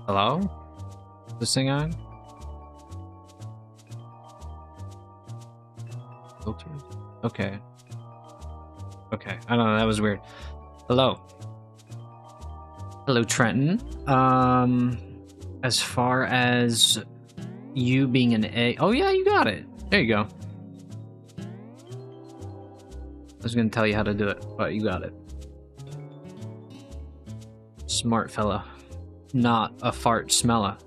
Hello? This thing on? Filters? Okay. Okay, I don't know, that was weird. Hello. Hello, Trenton. As far as you being an A... Oh yeah, you got it. There you go. I was gonna tell you how to do it, but you got it. Smart fella. Not a fart smella.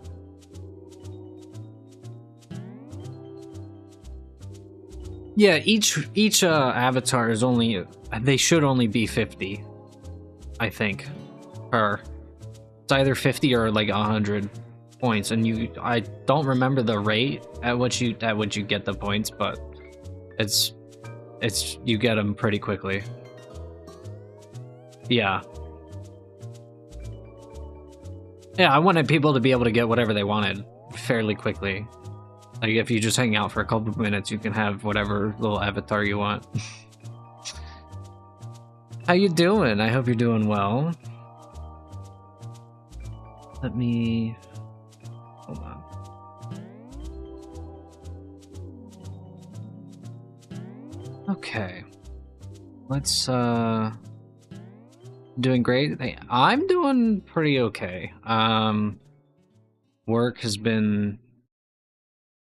Yeah, each avatar is only... They should only be 50. I think. Per. It's either 50 or like 100 points, and I don't remember the rate at which you get the points, but it's you get them pretty quickly. Yeah. Yeah, I wanted people to be able to get whatever they wanted fairly quickly. Like, if you just hang out for a couple of minutes, you can have whatever little avatar you want. How you doing? I hope you're doing well. Let me... Hold on. Okay. Let's, Doing great? Hey, I'm doing pretty okay. Work has been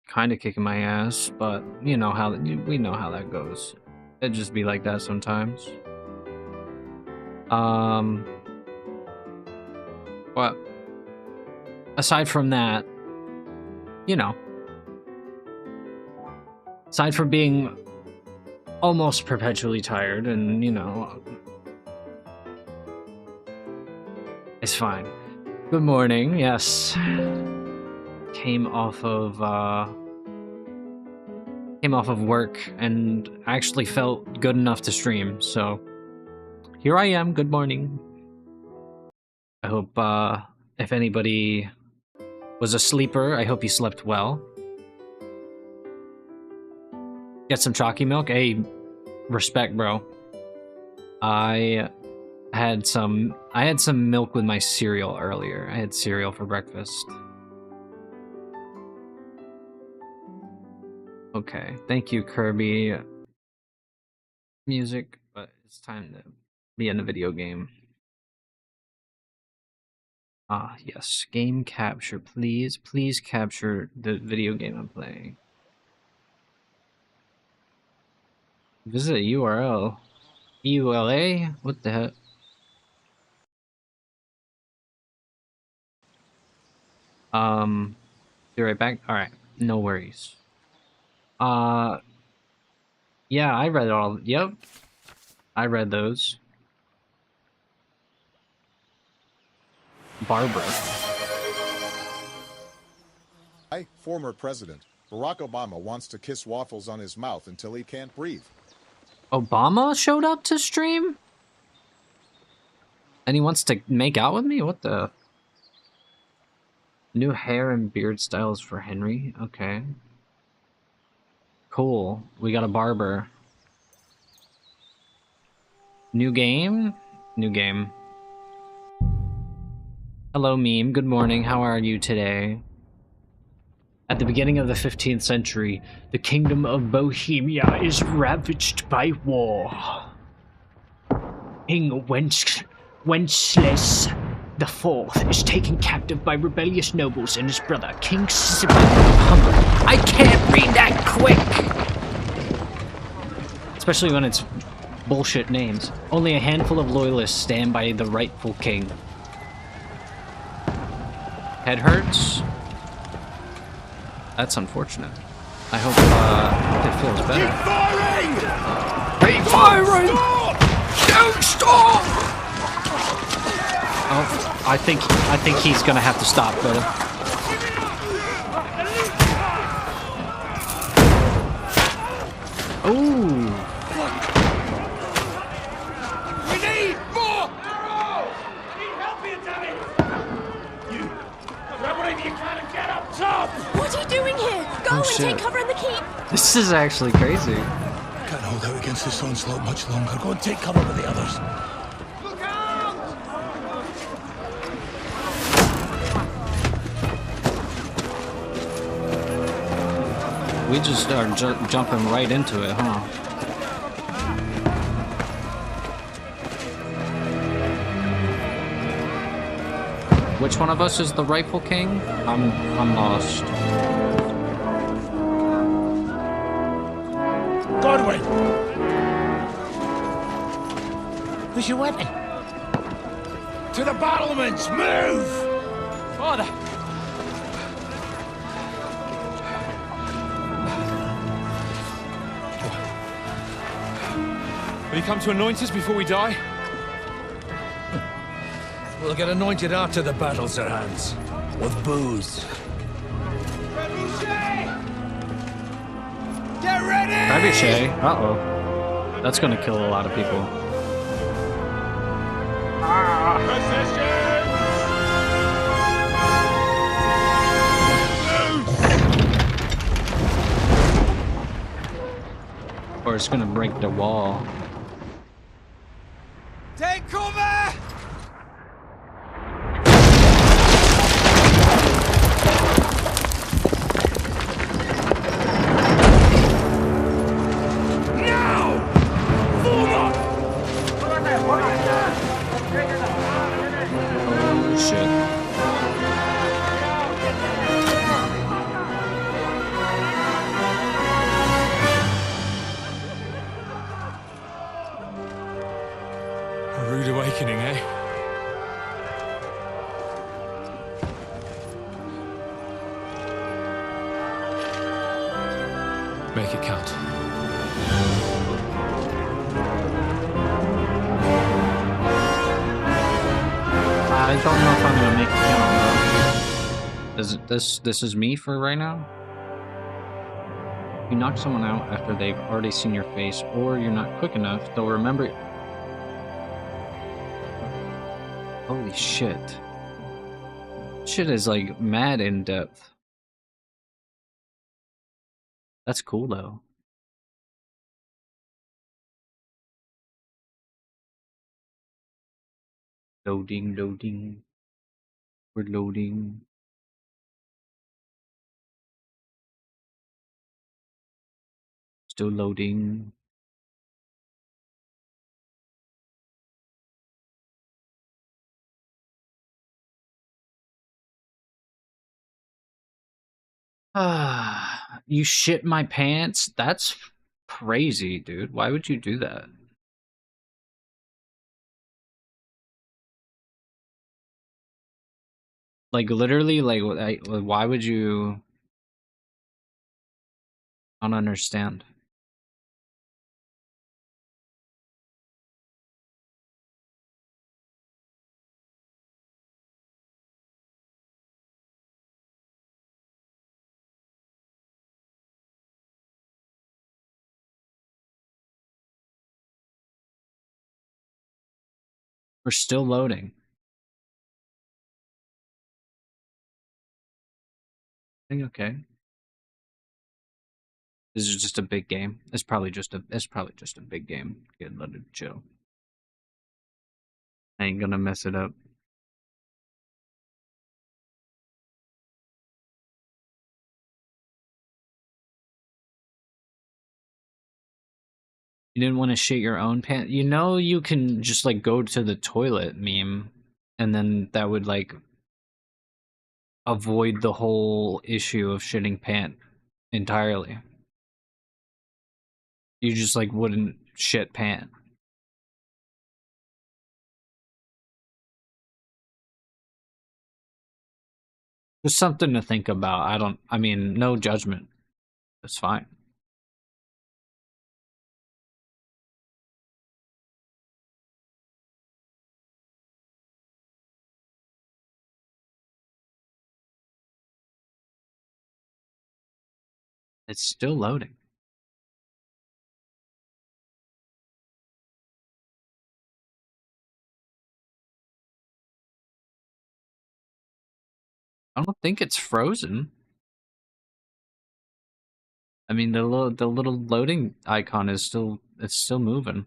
kind of kicking my ass, but we know how that goes. It'd just be like that sometimes. But aside from that, aside from being almost perpetually tired, and it's fine. Good morning. Yes, came off of work and actually felt good enough to stream, so here I am. Good morning. I hope if anybody was a sleeper, I hope you slept well. Get some chalky milk. Hey, respect, bro. I had some milk with my cereal earlier. I had cereal for breakfast. Okay, thank you, Kirby. Music, but it's time to be in a video game. Ah, yes, game capture, please. Please capture the video game I'm playing. Visit URL. EULA? What the heck? Be right back. Alright, no worries. Yeah, I read all. Yep. I read those. Barbara. Hi, former president. Barack Obama wants to kiss waffles on his mouth until he can't breathe. Obama showed up to stream? And he wants to make out with me? What the? New hair and beard styles for Henry? Okay. Cool. We got a barber. New game? New game. Hello, meme. Good morning. How are you today? At the beginning of the 15th century, the kingdom of Bohemia is ravaged by war. King Wenceslas IV is taken captive by rebellious nobles and his brother, King Sibyl of Hungary. I can't read that quick! Especially when it's bullshit names. Only a handful of loyalists stand by the rightful king. Head hurts? That's unfortunate. I hope it feels better. Keep firing! Keep firing! Don't stop! Oh, I think he's gonna have to stop, though. Ooh. We need more arrows! I need help here, damn it! You grab whatever you can and get up top! What are you doing here? Go and shit. take cover in the keep. This is actually crazy. Can't hold out against this onslaught much longer. Go and take cover with the others. Look out! We just are jumping right into it, huh? Which one of us is the rightful king? I'm lost. Godwin! Where's your weapon? To the battlements! Move! Father! Will you come to anoint us before we die? We'll get anointed after the battles are hands. With booze. Get ready! Trebuchet. Uh-oh. That's gonna kill a lot of people. Or it's gonna break the wall. Take cover! Now! Forward! Oh shit. A rude awakening, eh? Make it count. I don't know if I'm gonna make it count, though. Is it this is me for right now? You knock someone out after they've already seen your face, or you're not quick enough, they'll remember. Holy shit. Shit is like mad in depth. That's cool though. Loading, loading. We're loading. Still loading. Ah, you shit my pants? That's crazy, dude. Why would you do that? Like literally, like why would you? I don't understand. We're still loading. I think okay. This is just a big game. It's probably just a big game. Get let it chill. I ain't gonna mess it up. You didn't want to shit your own pants. You know you can just like go to the toilet meme, and then that would like avoid the whole issue of shitting pant entirely. You just like wouldn't shit pant. Just something to think about. I mean, no judgment. It's fine. It's still loading. I don't think it's frozen. I mean, the little loading icon is it's still moving.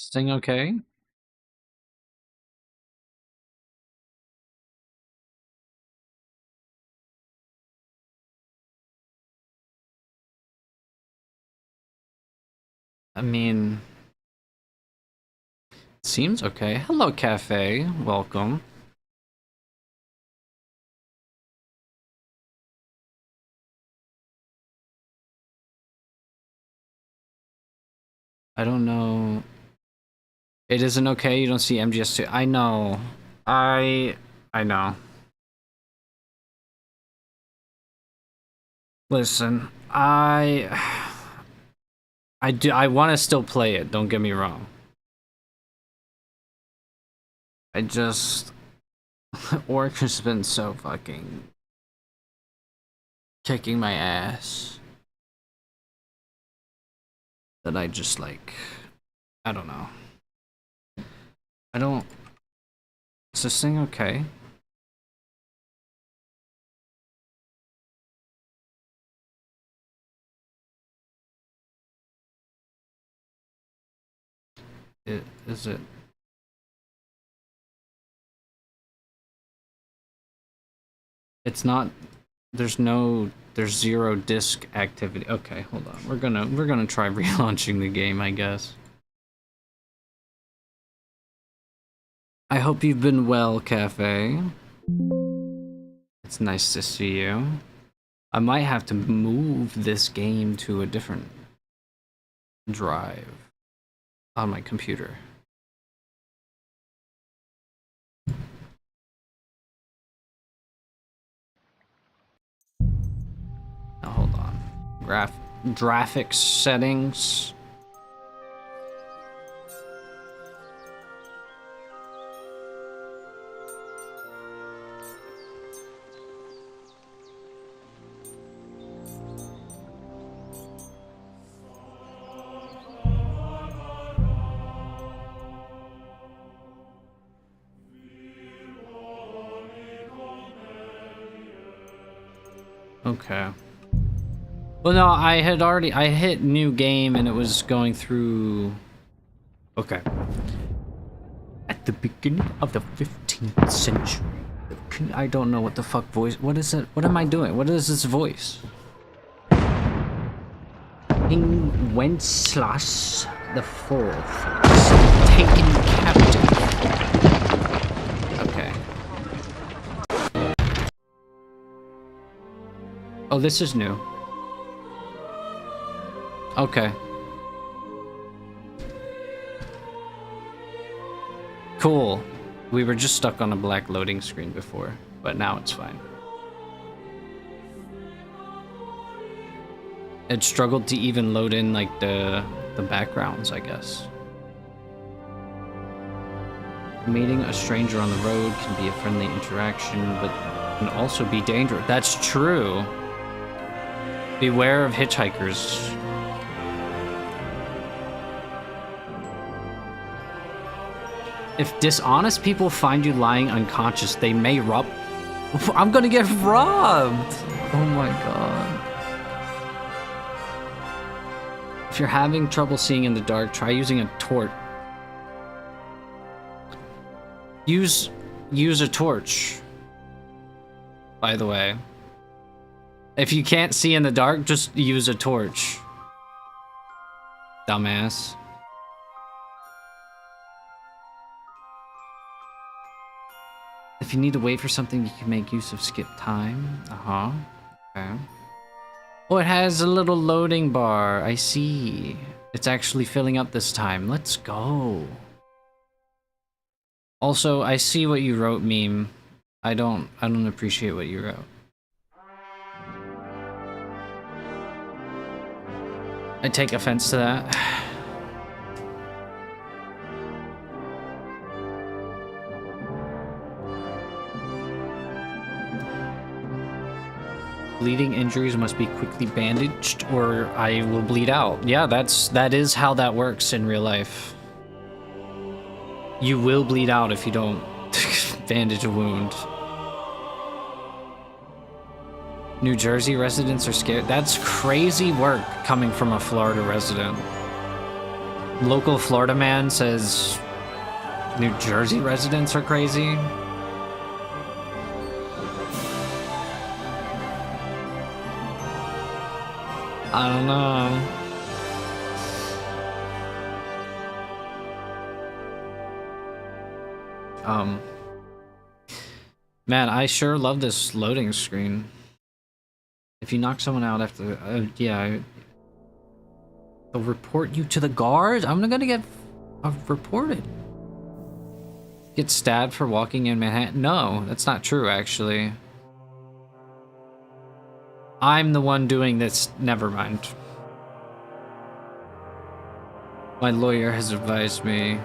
Sing okay? I mean, seems okay. Hello, Cafe. Welcome. I don't know. It isn't okay. You don't see MGS2. I know. I know. Listen, I want to still play it. Don't get me wrong. I just Orc has been so fucking kicking my ass that I just like, I don't know. Is this thing okay? Is it? It's not. There's zero disk activity. Okay, hold on. We're gonna try relaunching the game, I guess. I hope you've been well, Cafe. It's nice to see you. I might have to move this game to a different drive on my computer. Now hold on. Graphics settings. Okay. Well, no, I hit new game and it was going through. Okay. At the beginning of the 15th century. I don't know what the fuck voice. What is it? What am I doing? What is this voice? King Wenceslas the Fourth taken captive. Okay. Oh, this is new. Okay. Cool. We were just stuck on a black loading screen before, but now it's fine. It struggled to even load in like the backgrounds, I guess. Meeting a stranger on the road can be a friendly interaction, but can also be dangerous. That's true. Beware of hitchhikers. If dishonest people find you lying unconscious, they may rob. I'm gonna get robbed! Oh my god. If you're having trouble seeing in the dark, try using a torch. Use a torch. By the way. If you can't see in the dark, just use a torch. Dumbass. If you need to wait for something, you can make use of skip time. Uh-huh. Okay. Oh, it has a little loading bar. I see. It's actually filling up this time. Let's go. Also, I see what you wrote, meme. I don't appreciate what you wrote. I take offense to that. Bleeding injuries must be quickly bandaged or I will bleed out. Yeah, that is how that works in real life. You will bleed out if you don't bandage a wound. New Jersey residents are scared. That's crazy work coming from a Florida resident. Local Florida man says New Jersey residents are crazy. I don't know. Man, I sure love this loading screen. If you knock someone out after, yeah, they'll report you to the guards. I'm gonna get reported. Get stabbed for walking in Manhattan? No, that's not true, actually. I'm the one doing this. Never mind. My lawyer has advised me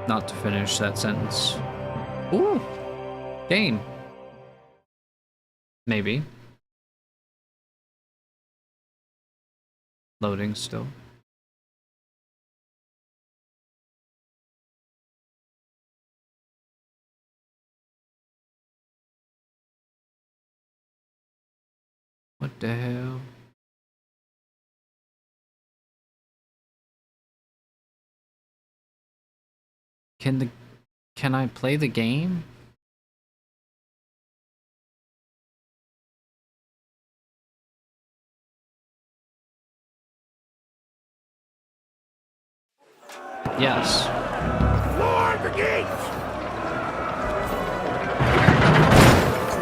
not to finish that sentence. Ooh, game. Maybe. Loading still. What the hell? Can I play the game? Yes. Lord the gates!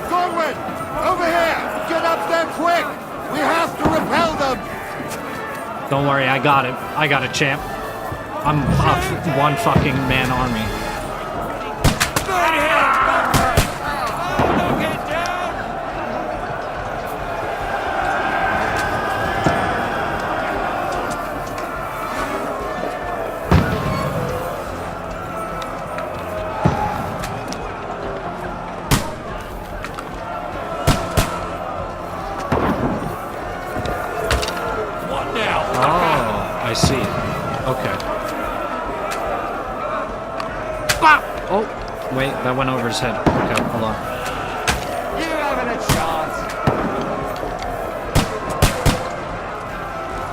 Forward! Over here! Get up there quick! We have to repel them! Don't worry, I got it. I got it, champ. I'm one fucking man army. Good hit! Don't get down! What now? Oh, I see. Okay. Oh, wait, that went over his head. Okay, hold on. You having a chance?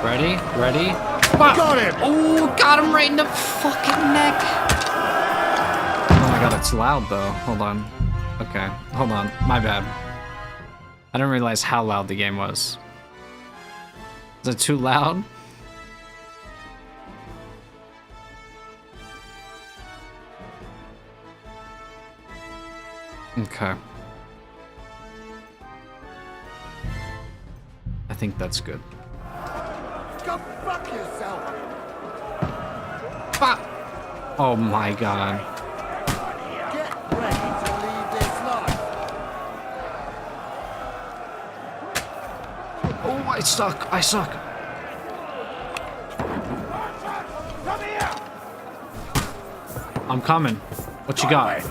Ready? Ready? Got him! Oh, got him right in the fucking neck. Oh my god, it's loud though. Hold on. Okay, hold on. My bad. I didn't realize how loud the game was. Is it too loud? Okay. I think that's good. Go fuck yourself! Oh my god. Get ready to leave this life! Oh, I suck. I suck. Come here! I'm coming. What you got?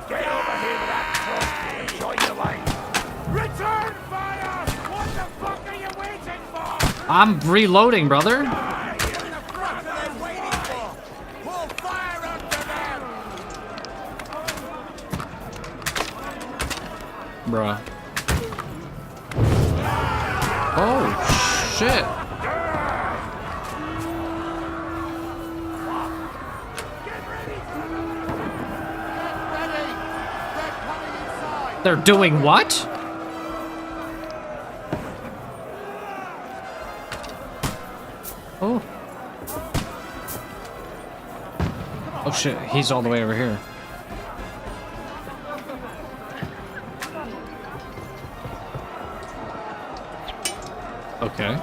Get over here with that trophy and join the light. Return fire! What the fuck are you waiting for? I'm reloading, brother. In the front of them waiting for! Pull fire under them! Bruh. Oh, shit. Ready! They're coming inside! They're doing what? Oh. Oh shit, he's all the way over here. Okay.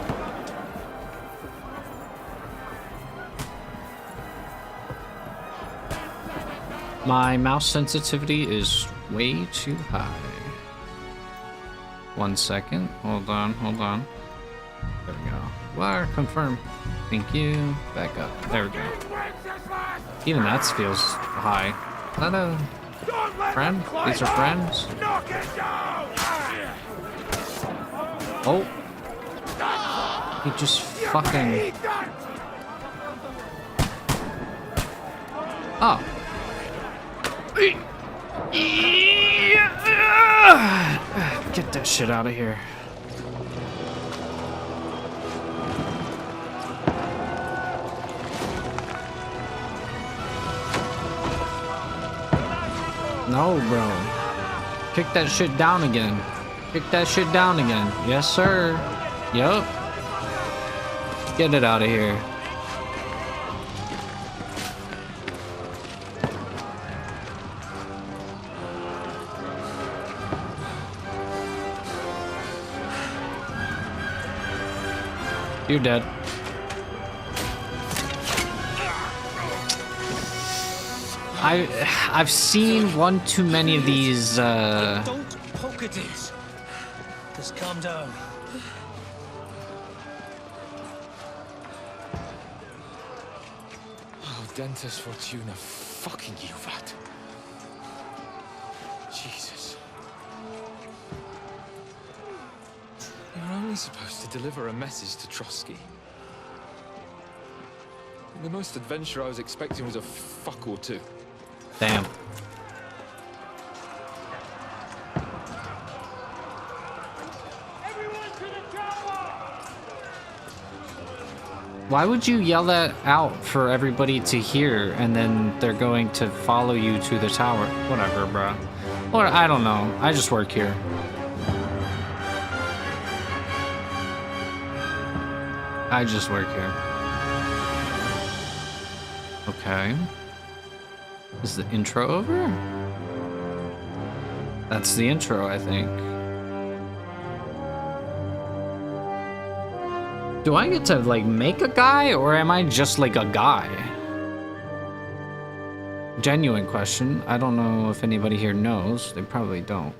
My mouse sensitivity is way too high. 1 second. Hold on, hold on. There we go. Wire confirm. Thank you. Back up. There we go. Even that feels high. Is that a friend? These are friends? Knock it down! Oh. He just fucking... Oh. Get that shit out of here. No, bro. Kick that shit down again. Kick that shit down again. Yes, sir. Yup. Get it out of here. You're dead. I've seen one too many of these. Don't poke at it. Just calm down. Oh, Dentes Fortuna, fucking you, Vat. Jesus. You're only supposed to deliver a message to Trotsky. The most adventure I was expecting was a fuck or two. Damn. Why would you yell that out for everybody to hear and then they're going to follow you to the tower? Whatever, bro. Or I don't know. I just work here. I just work here. Okay. Is the intro over? That's the intro, I think. Do I get to, like, make a guy, or am I just, like, a guy? Genuine question. I don't know if anybody here knows. They probably don't.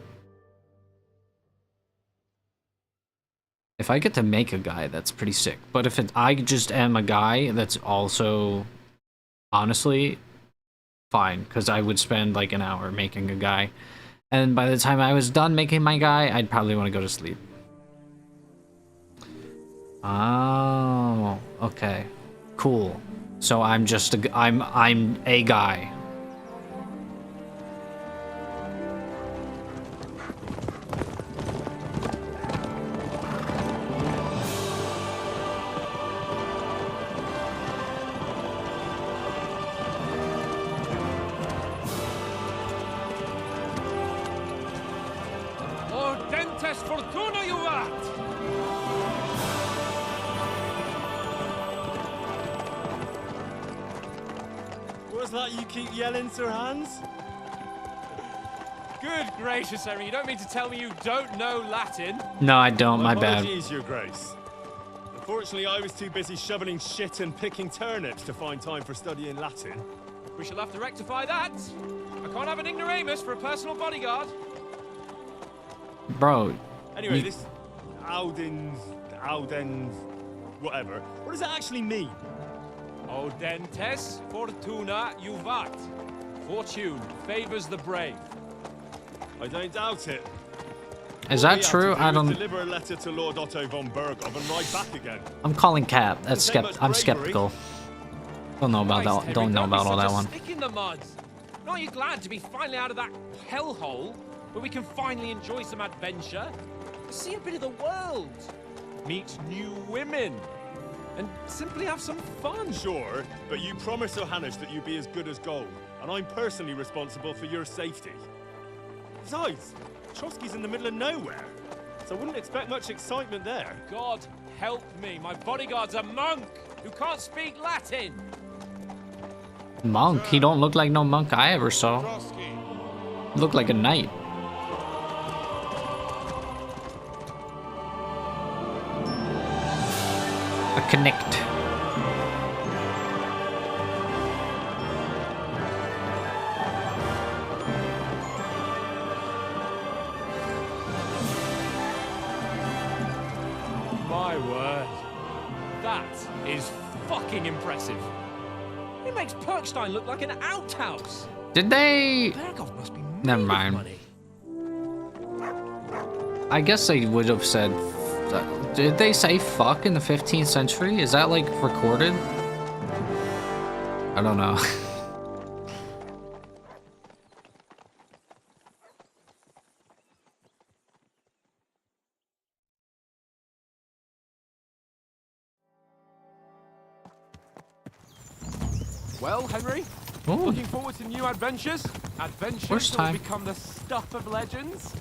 If I get to make a guy, that's pretty sick. But if I just am a guy, that's also, honestly, fine. Because I would spend, like, an hour making a guy. And by the time I was done making my guy, I'd probably want to go to sleep. Oh, okay, cool. So I'm just I'm a guy. Oh, Dentes Fortuna, you vat! What's that you keep yelling, Sir Hans? Good gracious, Henry, you don't mean to tell me you don't know Latin? No, I don't. My bad. Apologies, Your Grace. Unfortunately, I was too busy shoveling shit and picking turnips to find time for studying Latin. We shall have to rectify that. I can't have an ignoramus for a personal bodyguard. Bro. Anyway, this Audens, whatever. What does that actually mean? Audentes Fortuna Juvat. Fortune favors the brave. I don't doubt it. Is All that we have true? to do I is don't. deliver a letter to Lord Otto von Bergov and ride back again. I'm calling cap. That's Doesn't take much I'm bravery. skeptical. Don't know about Christ, that. Henry, Don't know be about all such that a one. Stick in the mud. Aren't you glad to be finally out of that hellhole where we can finally enjoy some adventure, see a bit of the world, meet new women, and simply have some fun? Sure, but you promised Johannes that you'd be as good as gold, and I'm personally responsible for your safety. Besides, Trotsky's in the middle of nowhere, so I wouldn't expect much excitement there. God help me, my bodyguard's a monk who can't speak Latin. Monk? He don't look like no monk I ever saw. Look like a knight. A connect. My word. That is fucking impressive. It makes Perkstein look like an outhouse. Did they? Bergov must be made Never of mind. money. I guess they would have said. Did they say fuck in the 15th century? Is that like recorded? I don't know. Well, Henry, Oh, Looking forward to new adventures? Adventures First that will time. become the stuff of legends?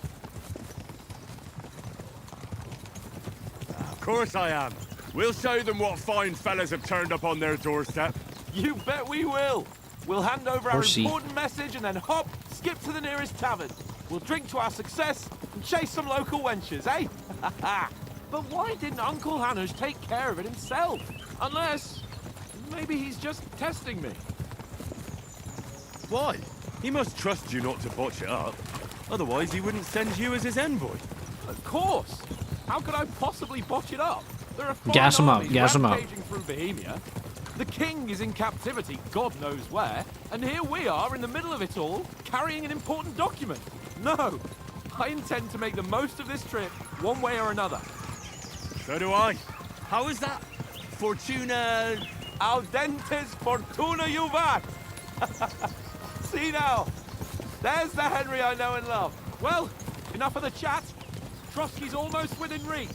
Of course I am. We'll show them what fine fellas have turned up on their doorstep. You bet we will. We'll hand over our Horsey. important message and then hop, skip to the nearest tavern. We'll drink to our success and chase some local wenches, eh? But why didn't Uncle Hanush take care of it himself? Unless, maybe he's just testing me. Why? He must trust you not to botch it up. Otherwise, he wouldn't send you as his envoy. Of course. How could I possibly botch it up? There are foreign Gas him up, armies gas him up. rampaging through Bohemia. The king is in captivity, God knows where, and here we are in the middle of it all, carrying an important document. No, I intend to make the most of this trip, one way or another. So do I. How is that? Fortuna... Audentes fortuna juvat. See now, there's the Henry I know and love. Well, enough of the chat. Trotsky's almost within reach.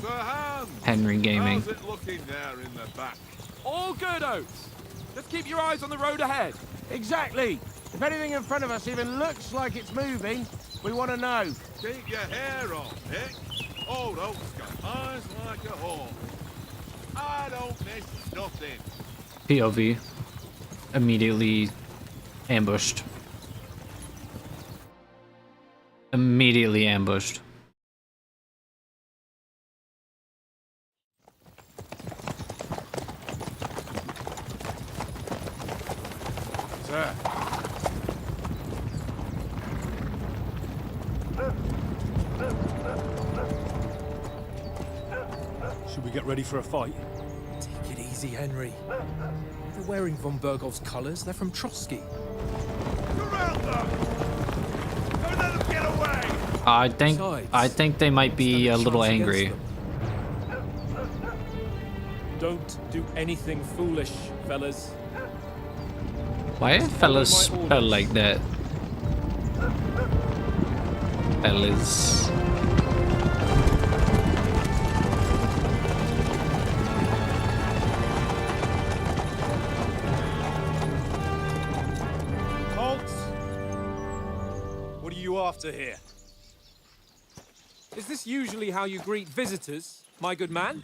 Sir Hans, Henry Gaming. how's it looking there in the back? All good, Oates. Just keep your eyes on the road ahead. Exactly. If anything in front of us even looks like it's moving, we want to know. Keep your hair on, Dick. Old Oak's got eyes like a hawk. I don't miss nothing. POV. Immediately ambushed. Immediately ambushed. Sir. Should we get ready for a fight? Take it easy, Henry. They're wearing von Bergov's colours. They're from Trotsky. Surround them! Don't let them get away! I think they might be a little angry. Don't do anything foolish, fellas. Why do fellas spell like that? Fellas. Halt! What are you after here? Is this usually how you greet visitors, my good man?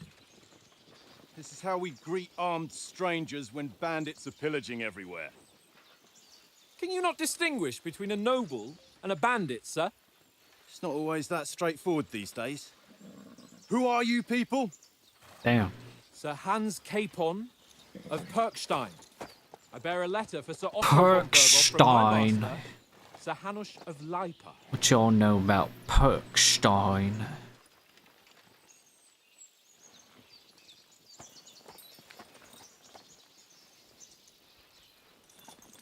This is how we greet armed strangers when bandits are pillaging everywhere. Can you not distinguish between a noble and a bandit, sir? It's not always that straightforward these days. Who are you people? Damn. Sir Hans Capon of Perkstein. I bear a letter for Sir Otto von Berghoff from my Perkstein. master, Sir Hanush of Lipa. What y'all know about Perkstein?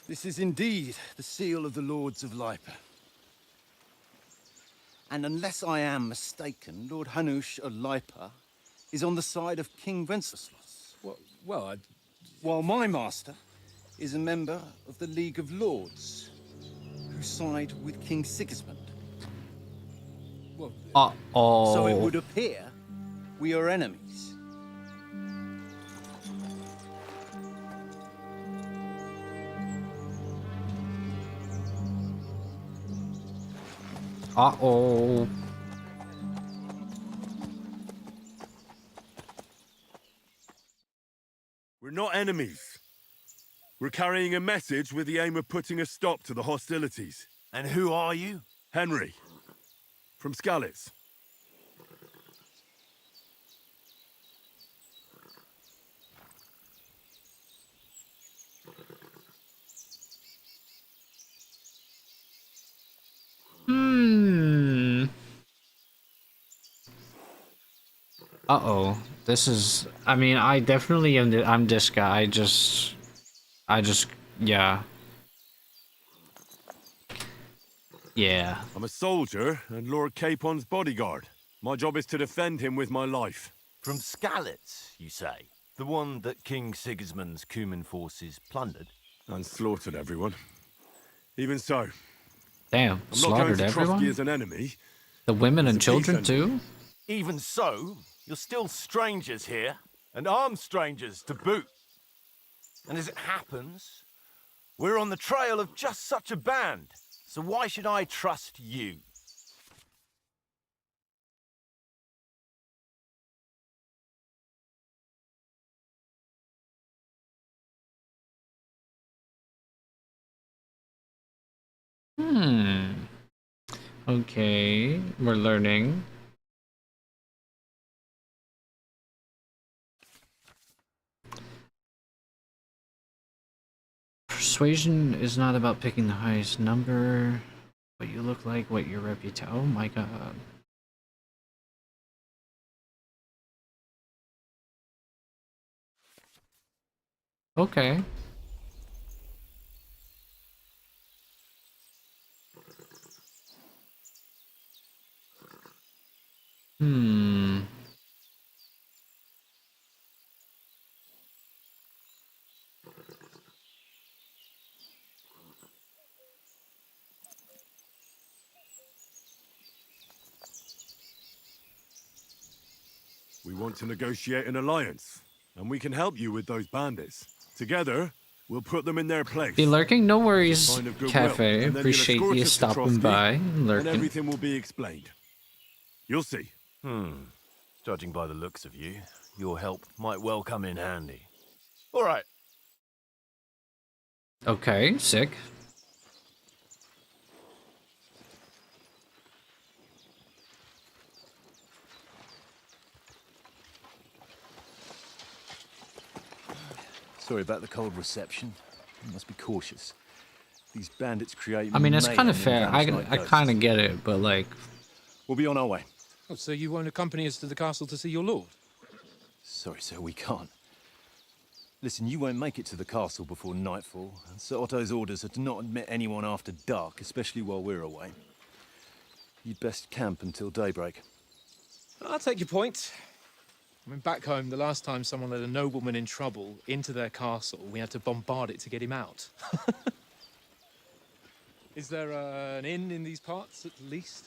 This is indeed the seal of the Lords of Lipa. And unless I am mistaken, Lord Hanush of Lipa is on the side of King Wenceslas. Well, While my master is a member of the League of Lords, who side with King Sigismund. Uh-oh. So it would appear we are enemies. Uh-oh. We're not enemies. We're carrying a message with the aim of putting a stop to the hostilities. And who are you? Henry, from Skalitz. Uh-oh. This is... I mean, I definitely am... I'm this guy. I just... Yeah. Yeah. I'm a soldier and Lord Capon's bodyguard. My job is to defend him with my life. From Skalitz, you say? The one that King Sigismund's Cuman forces plundered? And slaughtered everyone. Even so, Damn. I'm not going Slaughtered to Trotsky everyone? as an enemy. The women and As a children, peace too? Even so, you're still strangers here, and armed strangers to boot. And as it happens, We're on the trail of just such a band, so why should I trust you? Okay, we're learning. Persuasion is not about picking the highest number. What you look like, what your reputation. Oh my god. Okay. We want to negotiate an alliance, and we can help you with those bandits. Together, we'll put them in their place. Be lurking? No worries, Sign of goodwill, Cafe. and then you'll Appreciate escort you us to stopping Trotsky, by. and Lurking. everything will be explained. You'll see. Judging by the looks of you, your help might well come in handy. All right. Okay, sick. Sorry about the cold reception. You must be cautious. These bandits create. I mean, it's kind of mayhem fair. and vanish like I ghosts. kind of get it, but like, We'll be on our way. Oh, so you won't accompany us to the castle to see your lord? Sorry, sir, we can't. Listen, you won't make it to the castle before nightfall, and Sir Otto's orders are to not admit anyone after dark, especially while we're away. You'd best camp until daybreak. I'll take your point. I mean, back home, the last time someone let a nobleman in trouble into their castle, we had to bombard it to get him out. Is there an inn in these parts, at least?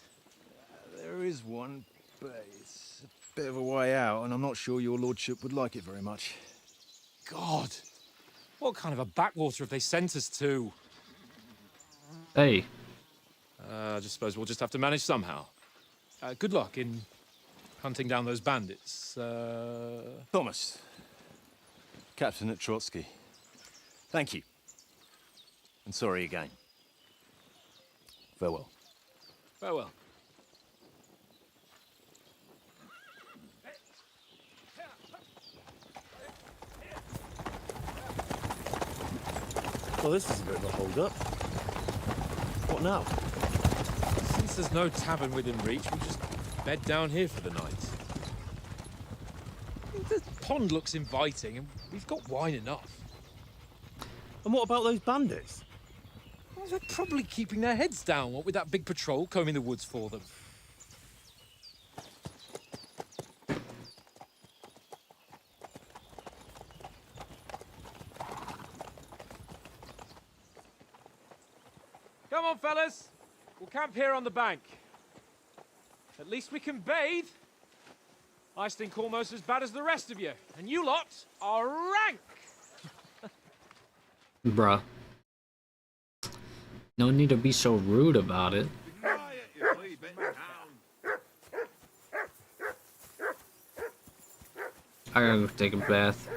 There is one, but it's a bit of a way out, and I'm not sure your lordship would like it very much. God! What kind of a backwater have they sent us to? hey, I just suppose we'll just have to manage somehow. Good luck in hunting down those bandits. Thomas, captain at Trotsky. Thank you. And sorry again. Farewell. Farewell. Well, this is a bit of a hold-up. What now? Since there's no tavern within reach, we'll just bed down here for the night. The pond looks inviting, and we've got wine enough. And what about those bandits? Well, they're probably keeping their heads down, what with that big patrol combing the woods for them. Come on, fellas. We'll camp here on the bank. At least we can bathe. I stink almost as bad as the rest of you, and you lot are rank. bruh. No need to be so rude about it. Quiet, you flea bitten hound. I gotta go take a bath.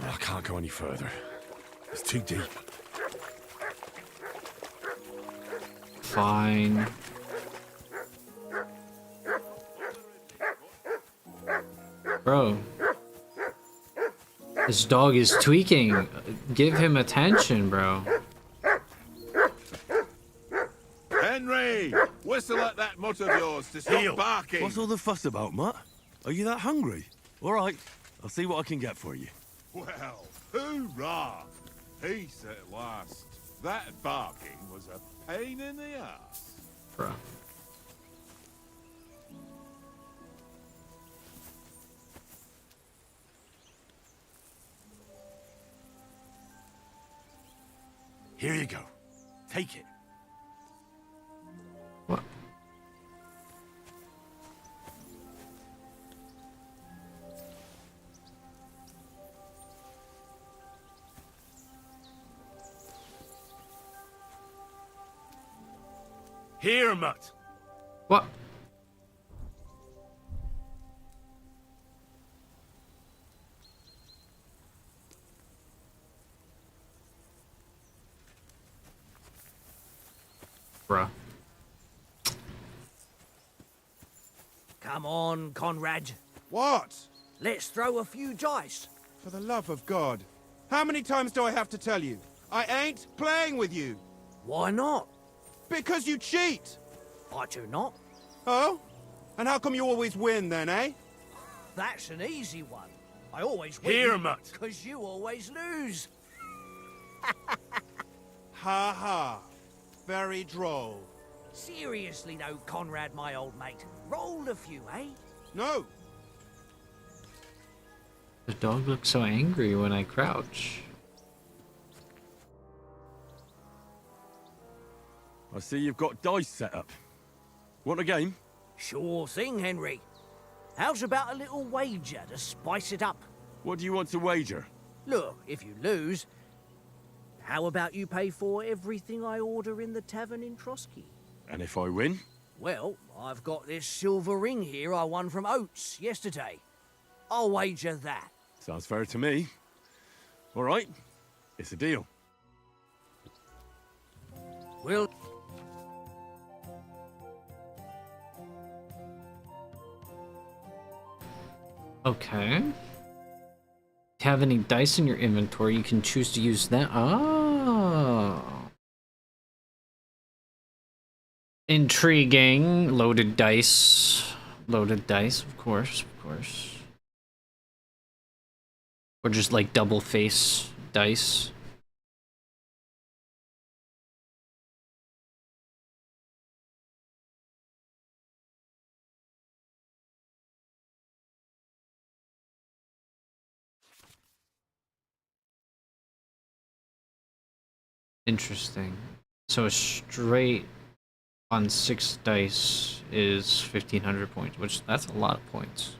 I can't go any further. It's too deep. Fine. Bro. This dog is tweaking. Give him attention, bro. Henry! Whistle at that mutt of yours to stop barking. What's all the fuss about, Mutt? Are you that hungry? All right, I'll see what I can get for you. Well, hoorah! Peace at last. That barking was a pain in the ass. Bro. Here you go. Take it. What? Here, mutt. What? Bruh. Come on, Conrad. What? Let's throw a few dice. For the love of God. How many times do I have to tell you? I ain't playing with you. Why not? Because you cheat. I do not. Oh? And how come you always win then, eh? That's an easy one. I always win. Here, mutt. Because you always lose. Ha ha. Very droll. Seriously though, Conrad, my old mate. Roll a few, eh? No. The dog looks so angry when I crouch. I see you've got dice set up. Want a game? Sure thing, Henry. How's about a little wager to spice it up? What do you want to wager? Look, if you lose, how about you pay for everything I order in the tavern in Trotsky? And if I win? Well, I've got this silver ring here I won from Oates yesterday. I'll wager that. Sounds fair to me. All right, it's a deal. Well, Okay. If you have any dice in your inventory, you can choose to use that. Oh. Intriguing. Loaded dice. Loaded dice, of course, of course. Or just like double face dice. Interesting. So a straight on 6 dice is 1,500 points, which that's a lot of points.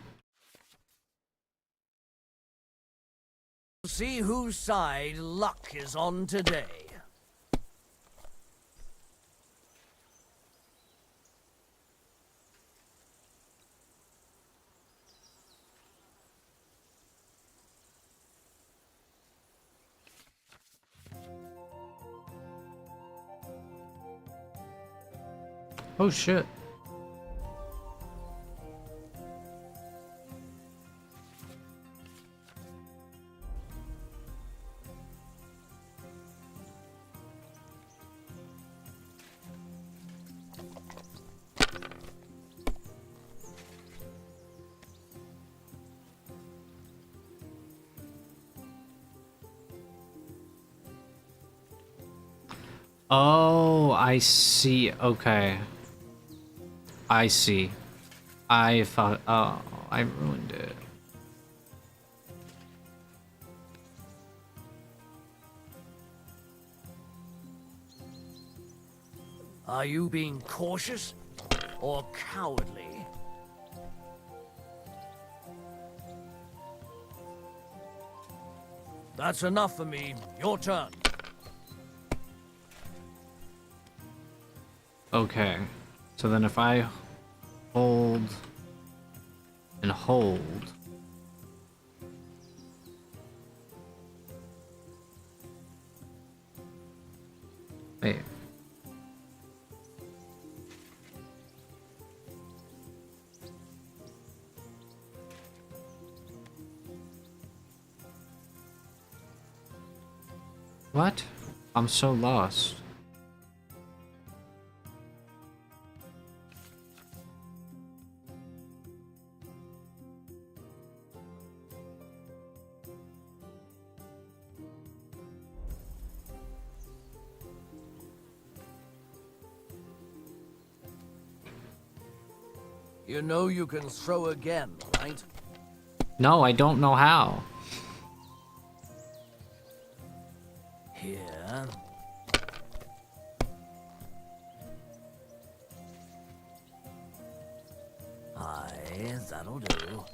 see whose side luck is on today. Oh shit. Oh, I see. Okay. I see. I thought, oh, I ruined it. Are you being cautious or cowardly? That's enough for me. Your turn. Okay. So then if I hold and hold. Wait. What? I'm so lost. You know you can throw again, right? No, I don't know how. Here. Aye, that'll do.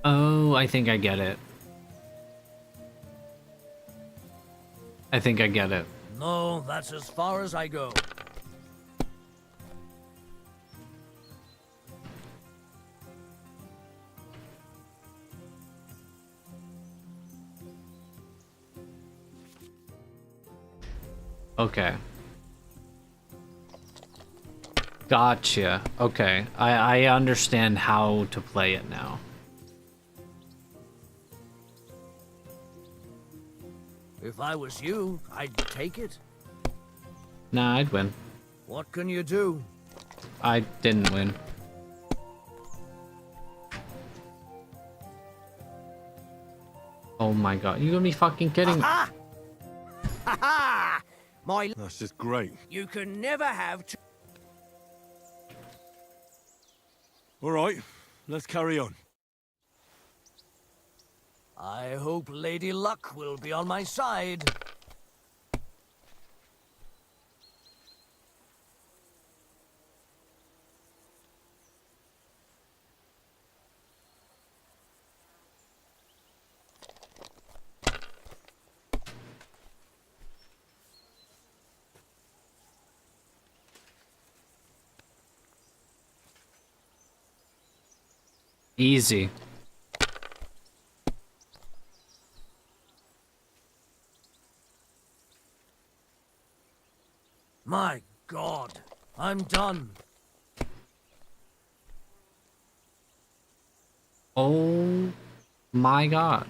Oh, I think I get it. I think I get it. No, that's as far as I go. Okay. Gotcha. Okay. I understand how to play it now. If I was you, I'd take it. Nah, I'd win. What can you do? I didn't win. Oh my god, you gonna be fucking kidding me? Ha ha! My. That's just great. You can never have. All right, let's carry on. I hope Lady Luck will be on my side. Easy. My God, I'm done. Oh my god.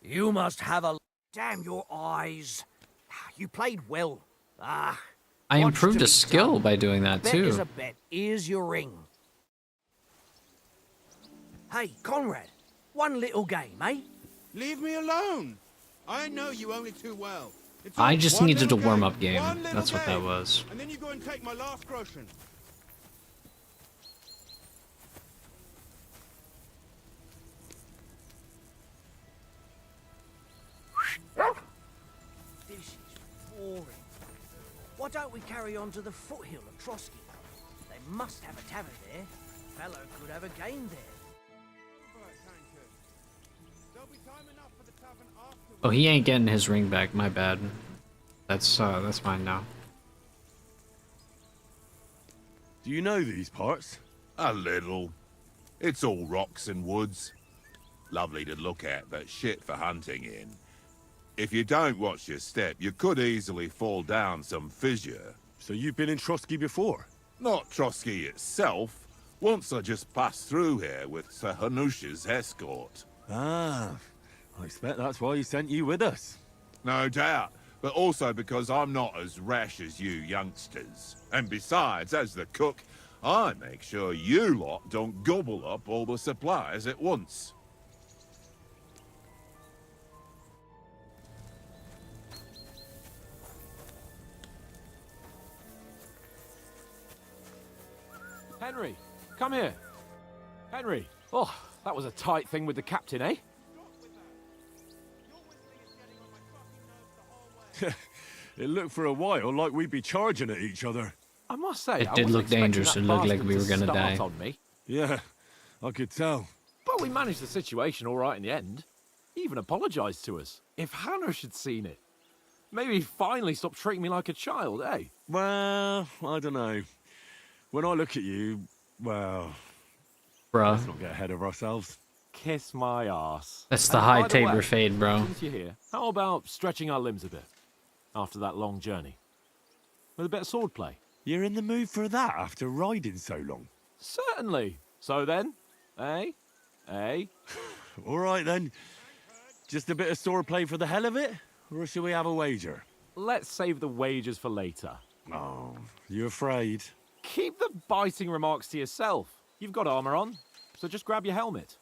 You must have a... Damn your eyes. You played well. Ah. I what's improved to a be skill done? by doing that Bet is too. a bet. Here's your ring. Hey, Conrad. One little game, eh? Leave me alone. I know you only too well. It's I all just one needed a little warm-up game. one little That's what that game. was. And then you go and take my last groschen. This is boring. Why don't we carry on to the foothill of Trotsky? They must have a tavern there. Fellow could have a game there. Oh, he ain't getting his ring back. My bad. That's mine now. Do you know these parts? A little. It's all rocks and woods. Lovely to look at, but shit for hunting in. If you don't watch your step, you could easily fall down some fissure. So you've been in Trotsky before? Not Trotsky itself. Once I just passed through here with Sir Hanush's escort. Ah, I expect that's why he sent you with us. No doubt, but also because I'm not as rash as you youngsters. And besides, as the cook, I make sure you lot don't gobble up all the supplies at once. Henry, come here. Henry. Oh, that was a tight thing with the captain, eh? It looked for a while like we'd be charging at each other. I must say, It I did wasn't look expecting dangerous. that It looked like bastard we were to gonna start die. on me. Yeah, I could tell. But we managed the situation all right in the end. He even apologized to us. If Hanush had seen it, maybe he'd finally stop treating me like a child, eh? Well, I don't know. When I look at you, well, Bruh. let's not get ahead of ourselves. Kiss my ass. That's the high tabor fade, bro. Since you're here, how about stretching our limbs a bit after that long journey? With a bit of swordplay. You're in the mood for that after riding so long? Certainly. So then, eh? Eh? All right then. Just a bit of swordplay for the hell of it? Or shall we have a wager? Let's save the wagers for later. Oh, you afraid? Keep the biting remarks to yourself. You've got armor on, so just grab your helmet.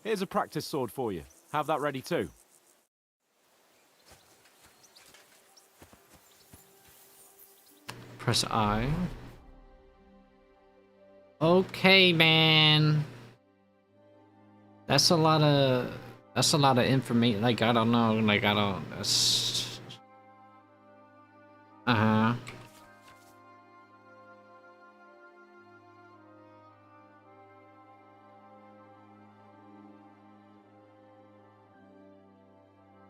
Here's a practice sword for you. Have that ready too. Press I. Okay, man. That's a lot of information. Like, I don't know. Like, I don't. Uh-huh.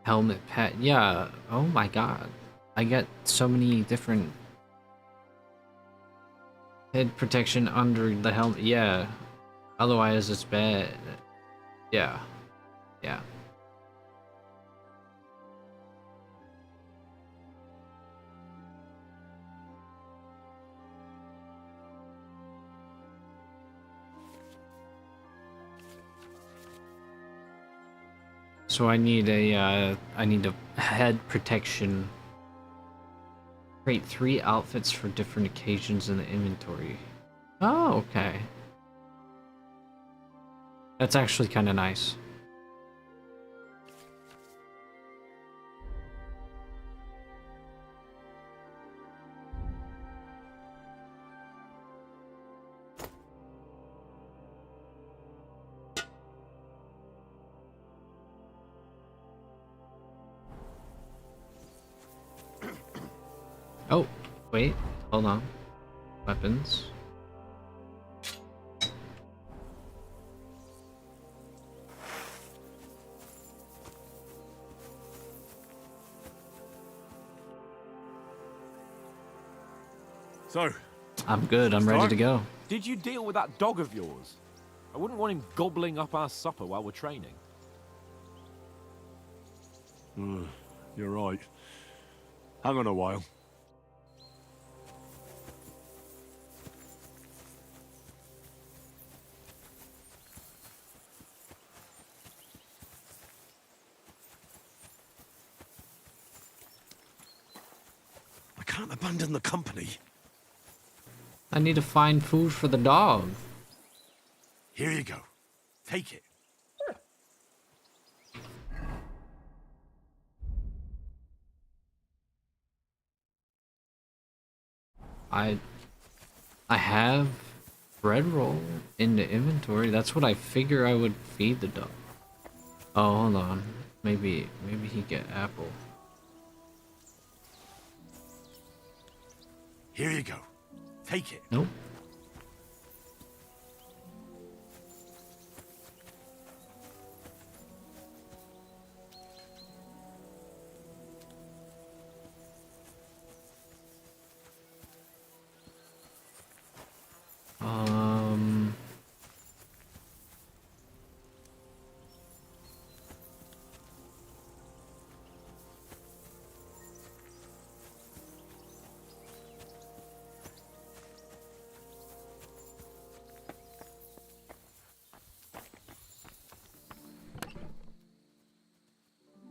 Helmet pet. Yeah. Oh my god. I get so many different head protection under the helmet. Yeah. Otherwise it's bad. Yeah. Yeah. So I need a head protection. Create 3 outfits for different occasions in the inventory. Oh, okay. That's actually kind of nice. Oh, wait, hold on. Weapons. So, I'm good, I'm ready to go. Did you deal with that dog of yours? I wouldn't want him gobbling up our supper while we're training. You're right. Hang on a while. I can't abandon the company. I need to find food for the dog. Here you go. Take it. I have bread roll in the inventory. That's what I figure I would feed the dog. Oh, hold on. Maybe he get apple. Here you go. Take it. Nope.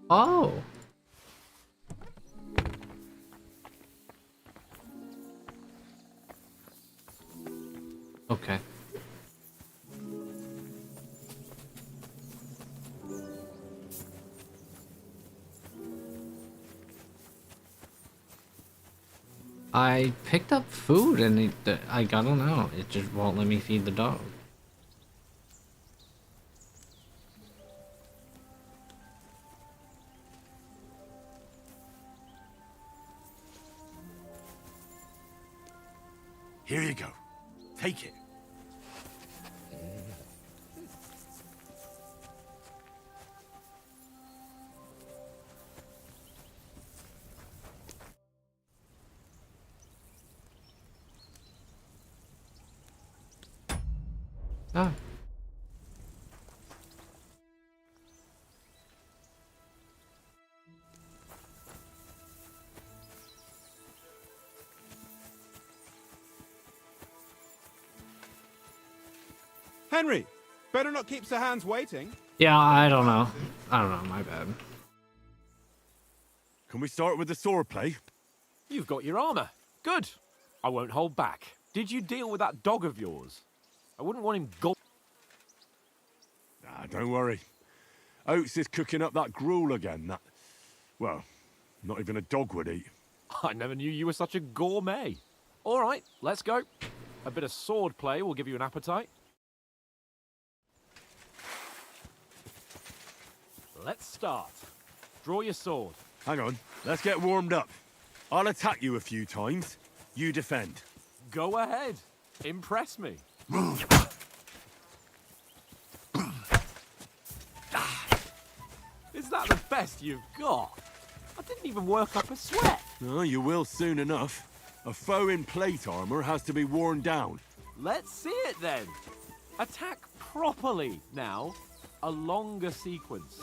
Oh. Okay. I picked up food and I don't know, it just won't let me feed the dog. Here you go. Take it. Ah. Henry, better not keep Sir Hans waiting. Yeah, I don't know. My bad. Can we start with the sword play? You've got your armor. Good. I won't hold back. Did you deal with that dog of yours? I wouldn't want him Nah, don't worry. Oates is cooking up that gruel again. That, well, not even a dog would eat. I never knew you were such a gourmet. All right, let's go. A bit of sword play will give you an appetite. Let's start. Draw your sword. Hang on, let's get warmed up. I'll attack you a few times. You defend. Go ahead. Impress me. Move. Is that the best you've got? I didn't even work up a sweat. Oh, you will soon enough. A foe in plate armor has to be worn down. Let's see it then. Attack properly now. A longer sequence.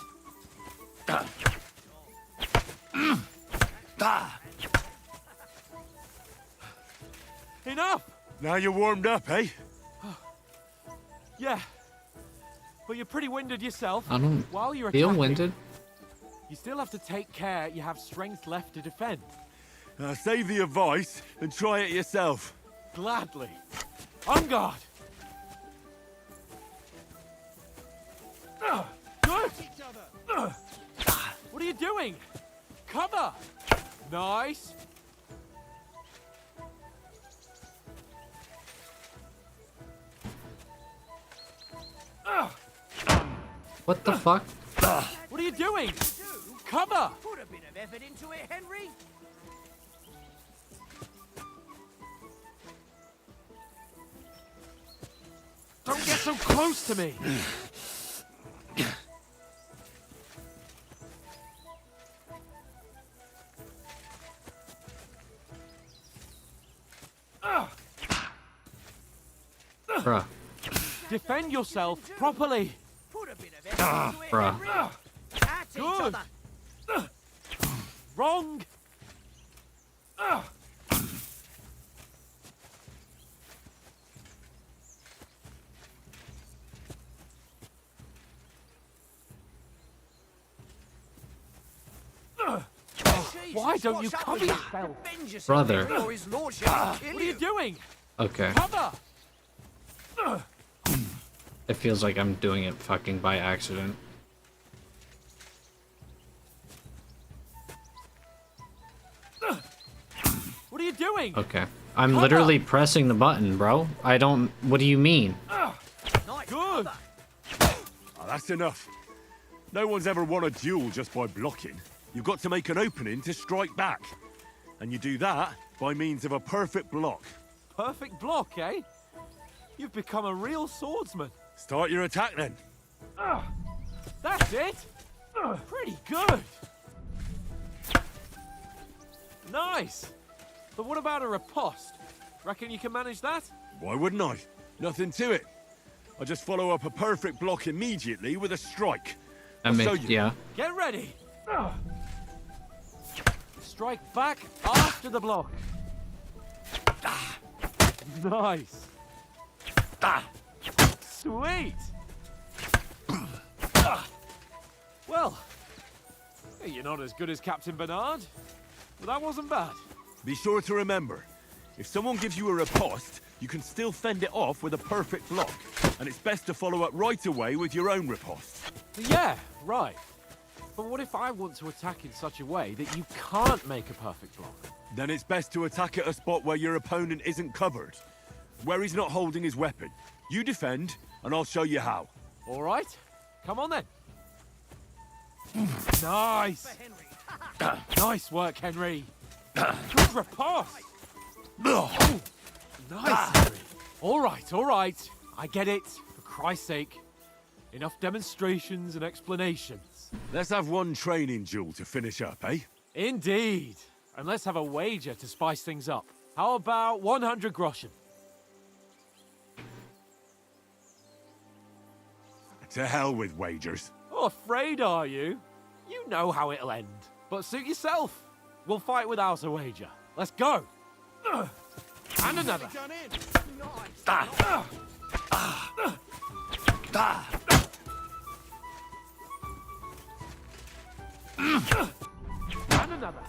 Enough! Now you're warmed up, eh? Yeah. But you're pretty winded yourself. I don't While you're feel attacking, winded. You still have to take care you have strength left to defend. Save the advice and try it yourself. Gladly. On guard! Good! What are you doing? Cover! Nice! What the fuck? What are you doing? Cover! Put a bit of effort into it, Henry. Don't get so close to me! Bruh. Defend yourself properly! Put a bit of effort into it, Bruh. Henry. At each Good! other. Wrong! Why don't you cover yourself? Brother. Or his lordship will kill What are you doing? Okay. Cover! It feels like I'm doing it fucking by accident. What are you doing? Okay. I'm literally pressing the button, bro. I don't... What do you mean? Good! Oh, that's enough. No one's ever won a duel just by blocking. You've got to make an opening to strike back. And you do that by means of a perfect block. Perfect block, eh? You've become a real swordsman. Start your attack then. That's it! Pretty good! Nice! But what about a riposte? Reckon you can manage that? Why wouldn't I? Nothing to it. I just follow up a perfect block immediately with a strike. I mean, I'll show you. yeah. Get ready! Strike back after the block. Nice! Sweet! Well, you're not as good as Captain Bernard, but that wasn't bad. Be sure to remember, if someone gives you a riposte, you can still fend it off with a perfect block. And it's best to follow up right away with your own riposte. Yeah, right. But what if I want to attack in such a way that you can't make a perfect block? Then it's best to attack at a spot where your opponent isn't covered. Where he's not holding his weapon. You defend, and I'll show you how. All right, come on then. Nice! Nice work, Henry. Good riposte. Oh, nice, Henry. All right. I get it. For Christ's sake. Enough demonstrations and explanations. Let's have one training duel to finish up, eh? Indeed. And let's have a wager to spice things up. How about 100 groschen? To hell with wagers. Oh, afraid are you? You know how it'll end. But suit yourself. We'll fight without a wager. Let's go. And another. And another.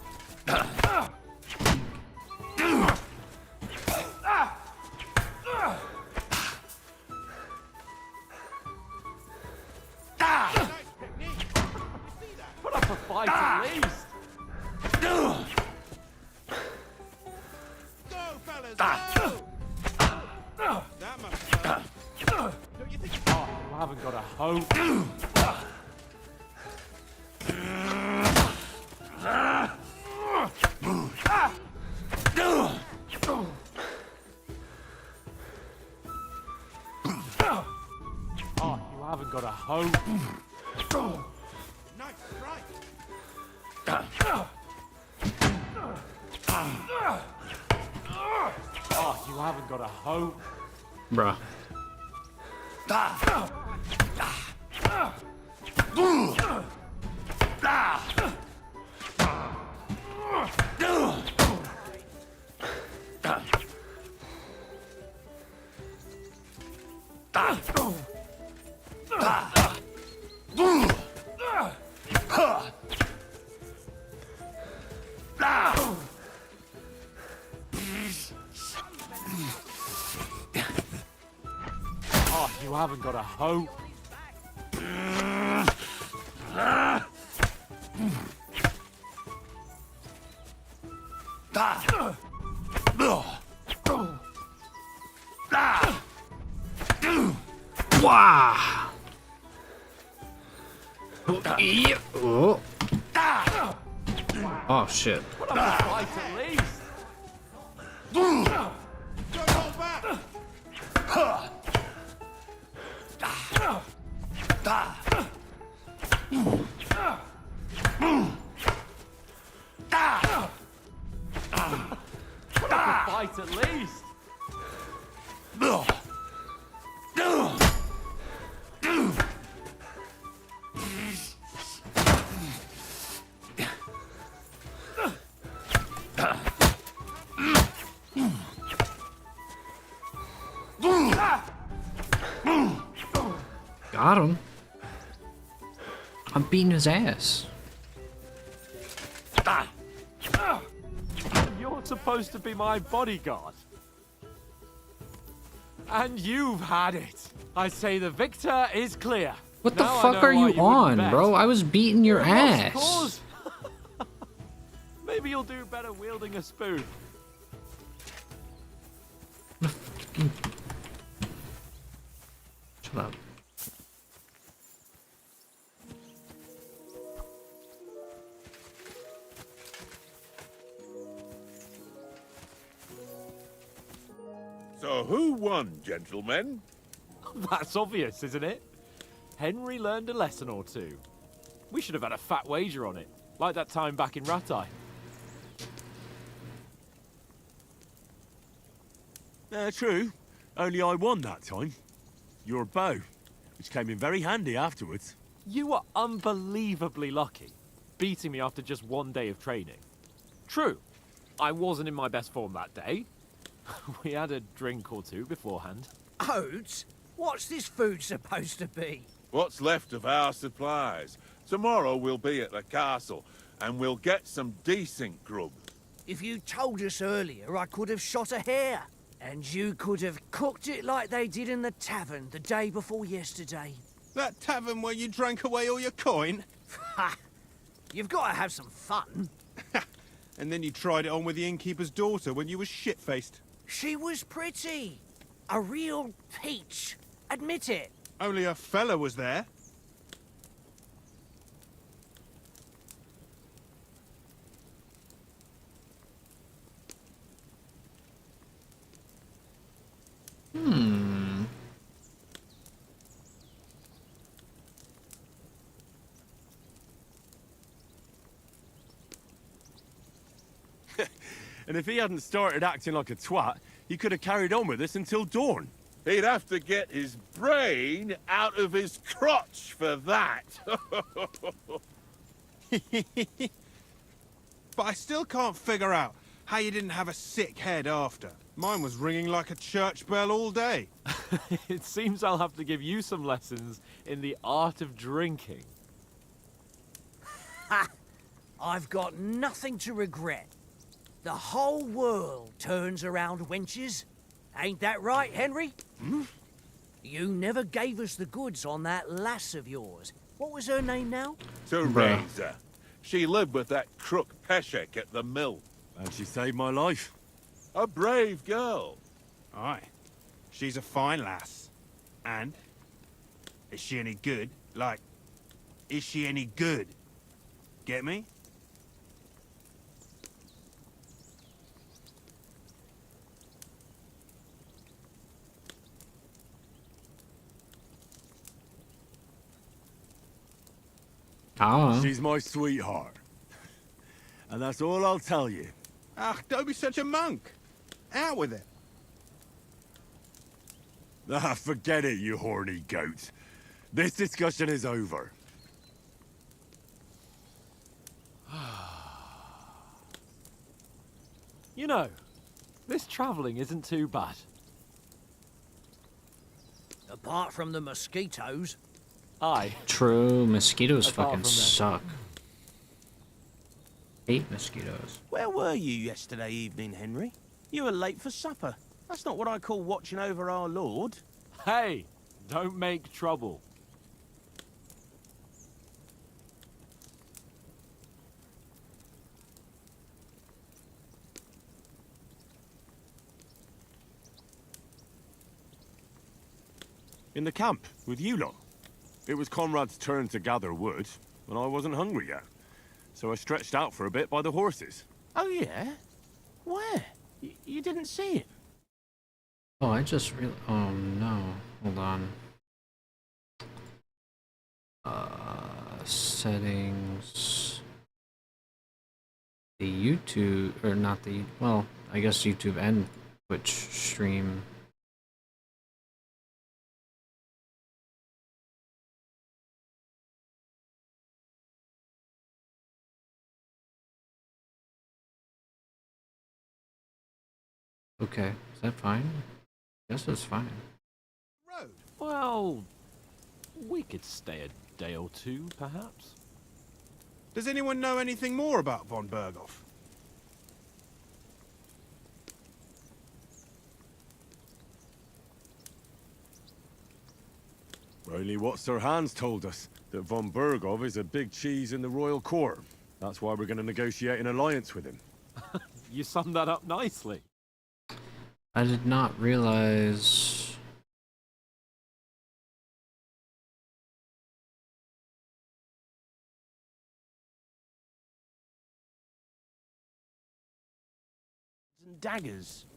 Put up a fight at least. Go, fellas, go! That must hurt. Don't you think? Oh, you haven't got a hope. Oh, you haven't got a hope. Nice strike. Oh, you haven't got a hope. Bruh. You haven't got a hope. Wow. Oh. Oh shit. Fight at least. Fight at least. Got him. I'm beating his ass. You're supposed to be my bodyguard. And you've had it. I say the victor is clear. What the Now I fuck know are why you wouldn't on, bet. bro? I was beating your Lost ass. cause. Maybe you'll do better wielding a spoon. Shut up. So who won, gentlemen? That's obvious, isn't it? Henry learned a lesson or two. We should have had a fat wager on it, like that time back in Rattay. True. Only I won that time. Your bow, which came in very handy afterwards. You were unbelievably lucky, beating me after just one day of training. True, I wasn't in my best form that day. We had a drink or two beforehand. Oats? What's this food supposed to be? What's left of our supplies. Tomorrow we'll be at the castle, and we'll get some decent grub. If you told us earlier, I could have shot a hare. And you could have cooked it like they did in the tavern the day before yesterday. That tavern where you drank away all your coin? Ha! You've got to have some fun. And then you tried it on with the innkeeper's daughter when you were shit-faced. She was pretty. A real peach. Admit it. Only a fella was there. And if he hadn't started acting like a twat, he could have carried on with us until dawn. He'd have to get his brain out of his crotch for that. But I still can't figure out how you didn't have a sick head after. Mine was ringing like a church bell all day. It seems I'll have to give you some lessons in the art of drinking. Ha! I've got nothing to regret. The whole world turns around wenches. Ain't that right, Henry? Hmm? You never gave us the goods on that lass of yours. What was her name now? Teresa. She lived with that crook Peshek at the mill. And she saved my life. A brave girl. Aye. She's a fine lass. And? Is she any good? Like, is she any good? Get me? She's my sweetheart. And that's all I'll tell you. Ah, don't be such a monk. Out with it. Ah, forget it, you horny goat. This discussion is over. You know, this travelling isn't too bad. Apart from the mosquitoes. Aye. True, mosquitoes Apart fucking from that. suck. Hate mosquitoes. Where were you yesterday evening, Henry? You were late for supper. That's not what I call watching over our lord. Hey, Don't make trouble. In the camp, with you lot. It was Conrad's turn to gather wood, and I wasn't hungry yet. So I stretched out for a bit by the horses. Oh, yeah? Where? You didn't see him? Oh, I just real. Oh no. Hold on. Settings. The YouTube, or not the, well, I guess YouTube and Twitch stream. Okay, is that fine? Guess it's fine. Well, we could stay a day or two, perhaps. Does anyone know anything more about von Berghoff? Only what Sir Hans told us, that von Berghoff is a big cheese in the royal court. That's why we're going to negotiate an alliance with him. You summed that up nicely. I did not realize. And daggers.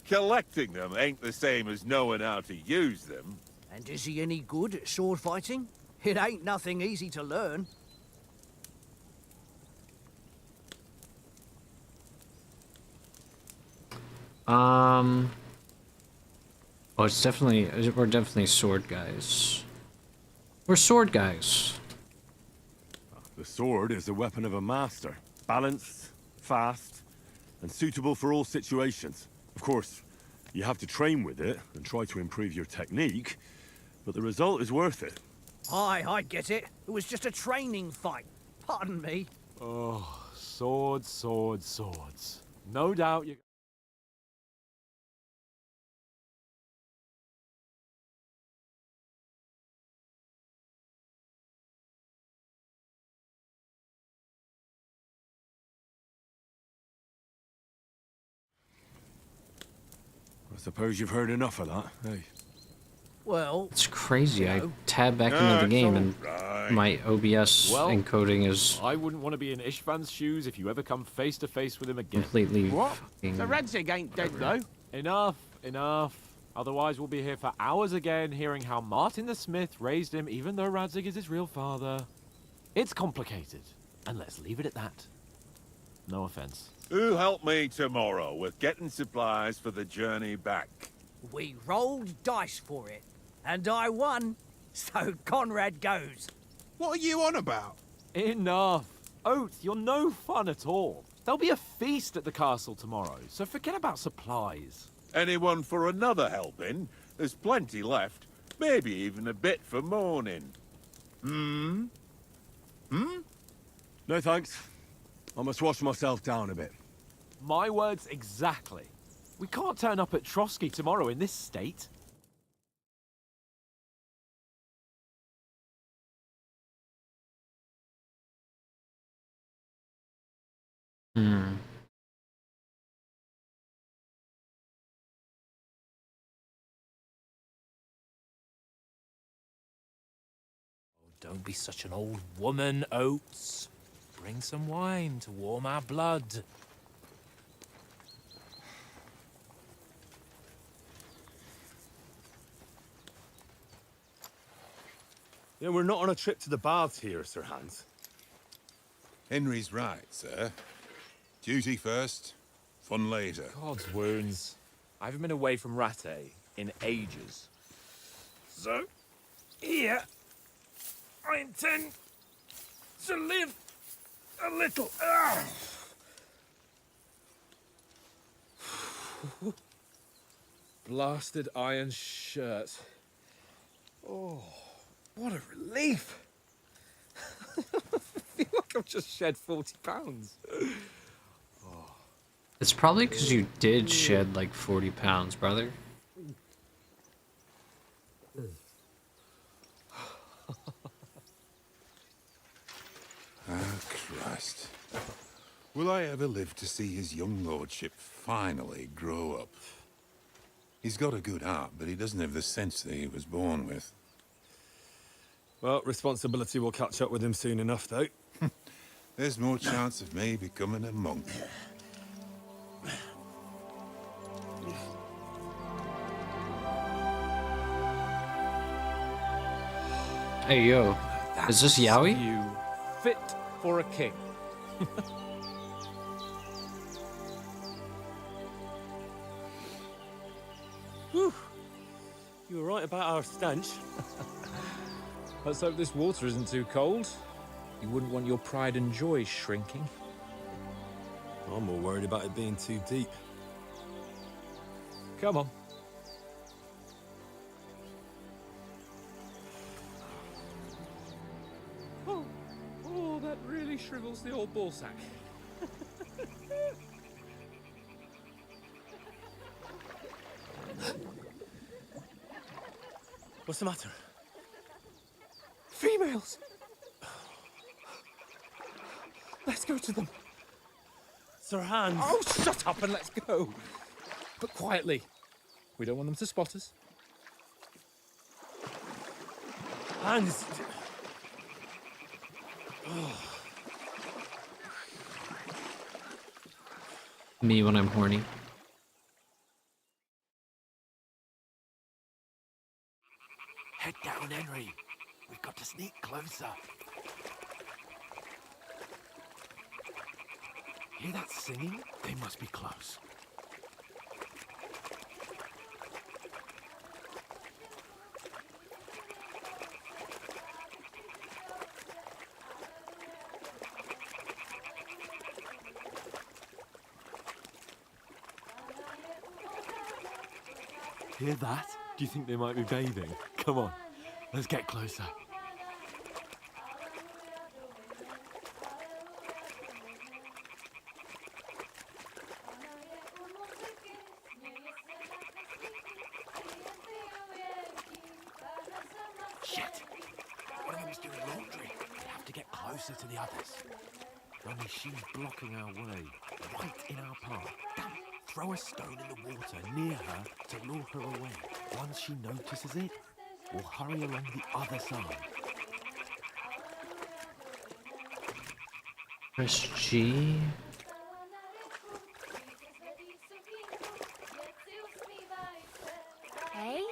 Collecting them ain't the same as knowing how to use them. And is he any good at sword fighting? It ain't nothing easy to learn. Oh, it's definitely, we're definitely sword guys. We're sword guys. The sword is the weapon of a master. Balanced, fast, and suitable for all situations. Of course, you have to train with it and try to improve your technique, but the result is worth it. Aye, I get it. It was just a training fight. Pardon me. Oh, swords, swords, swords. No doubt you... I suppose you've heard enough of that, hey? Well... It's crazy. I tab back No, into the it's game all and right. my OBS Well, encoding is I wouldn't want to be in Ishvan's shoes if you ever come face to face with him again. completely What? fucking... The Radzig ain't dead, though. Enough, enough. Otherwise we'll be here for hours again hearing how Martin the Smith raised him even though Radzig is his real father. It's complicated, and let's leave it at that. No offense. Who'll help me tomorrow with getting supplies for the journey back? We rolled dice for it, and I won, so Conrad goes. What are you on about? Enough. Oath, you're no fun at all. There'll be a feast at the castle tomorrow, so forget about supplies. Anyone for another helping? There's plenty left. Maybe even a bit for morning. Hmm? No thanks. I must wash myself down a bit. My words exactly. We can't turn up at Trotsky tomorrow in this state. Hmm. Don't be such an old woman, Oates. Bring some wine to warm our blood. Yeah, we're not on a trip to the baths here, Sir Hans. Henry's right, sir. Duty first, fun later. God's wounds. I haven't been away from Rattay in ages. So, here, I intend to live a little. Blasted iron shirt. Oh, what a relief. I feel like I've just shed 40 pounds. It's probably because you did shed like 40 pounds, brother. ever live to see his young lordship finally grow up. He's got a good heart, but he doesn't have the sense that he was born with. Well, responsibility will catch up with him soon enough, though. There's more chance of me becoming a monk. Hey, yo. Is this Yowie? You fit for a king. Whew. You were right about our stench. Let's hope this water isn't too cold. You wouldn't want your pride and joy shrinking. I'm more worried about it being too deep. Come on. Oh, that really shrivels the old ballsack. What's the matter? Females! Let's go to them. Sir Hans. Oh, shut up and let's go. But quietly. We don't want them to spot us. Hans. Me when I'm horny. Head down, Henry. We've got to sneak closer. Hear that singing? They must be close. Hear that? Do you think they might be bathing? Come on, let's get closer. Shit! One of them is doing laundry. We have to get closer to the others. Only she's blocking our way, right in our path. Damn it! Throw a stone in the water near her to lure her away. Once she notices it, we'll hurry along the other side. Press G. Hey?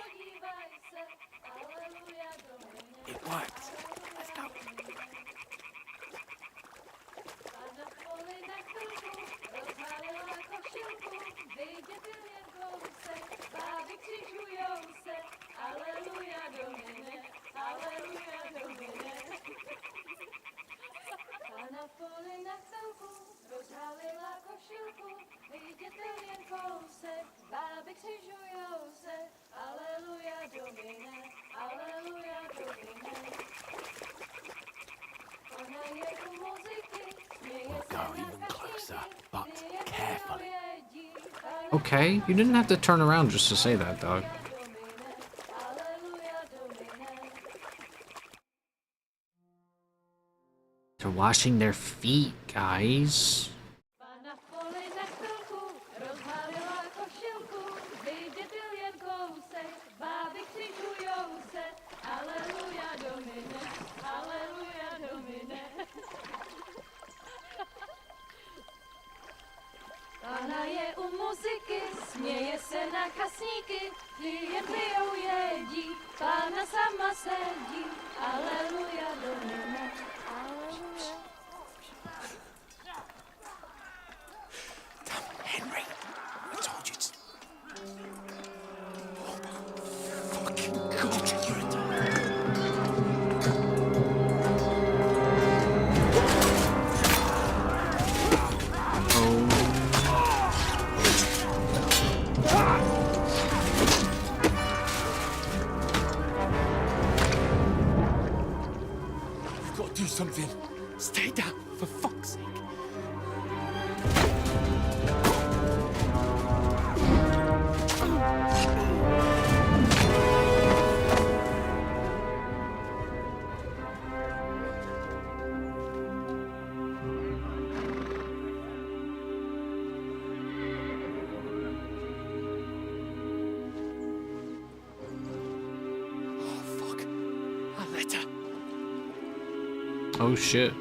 It worked. Let's go. We'll go even closer, but carefully. Okay, you didn't have to turn around just to say that, dog. They're washing their feet, guys. Pána je u muziky, směje se na kasníky, ty jen pijou jedí, Pána sama sedí, aleluja domine, aleluja. Damn, Henry, I told you to... Oh, fucking God, you're a... Oh shit.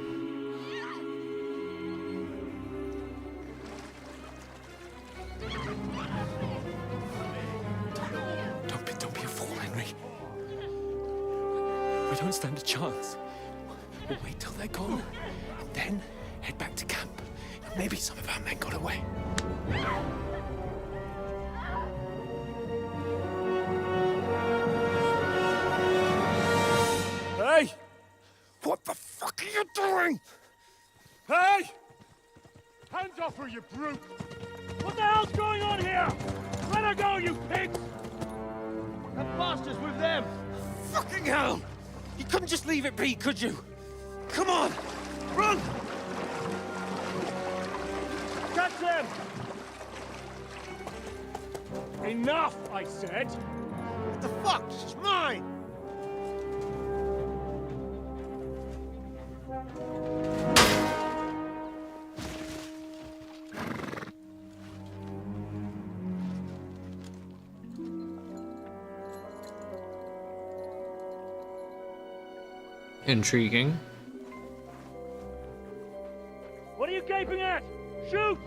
Don't be a fool, Henry. We don't stand a chance. We'll wait till they're gone, and then head back to camp. Maybe some of our men got away. Hey! What the fuck are you doing? Hey! Hands off her, you brute! What the hell's going on here? Let her go, you pigs! That bastard's with them! Fucking hell! You couldn't just leave it be, could you? Come on! Run! Catch them! Enough, I said! What the fuck? She's mine! Intriguing. What are you gaping at? Shoot!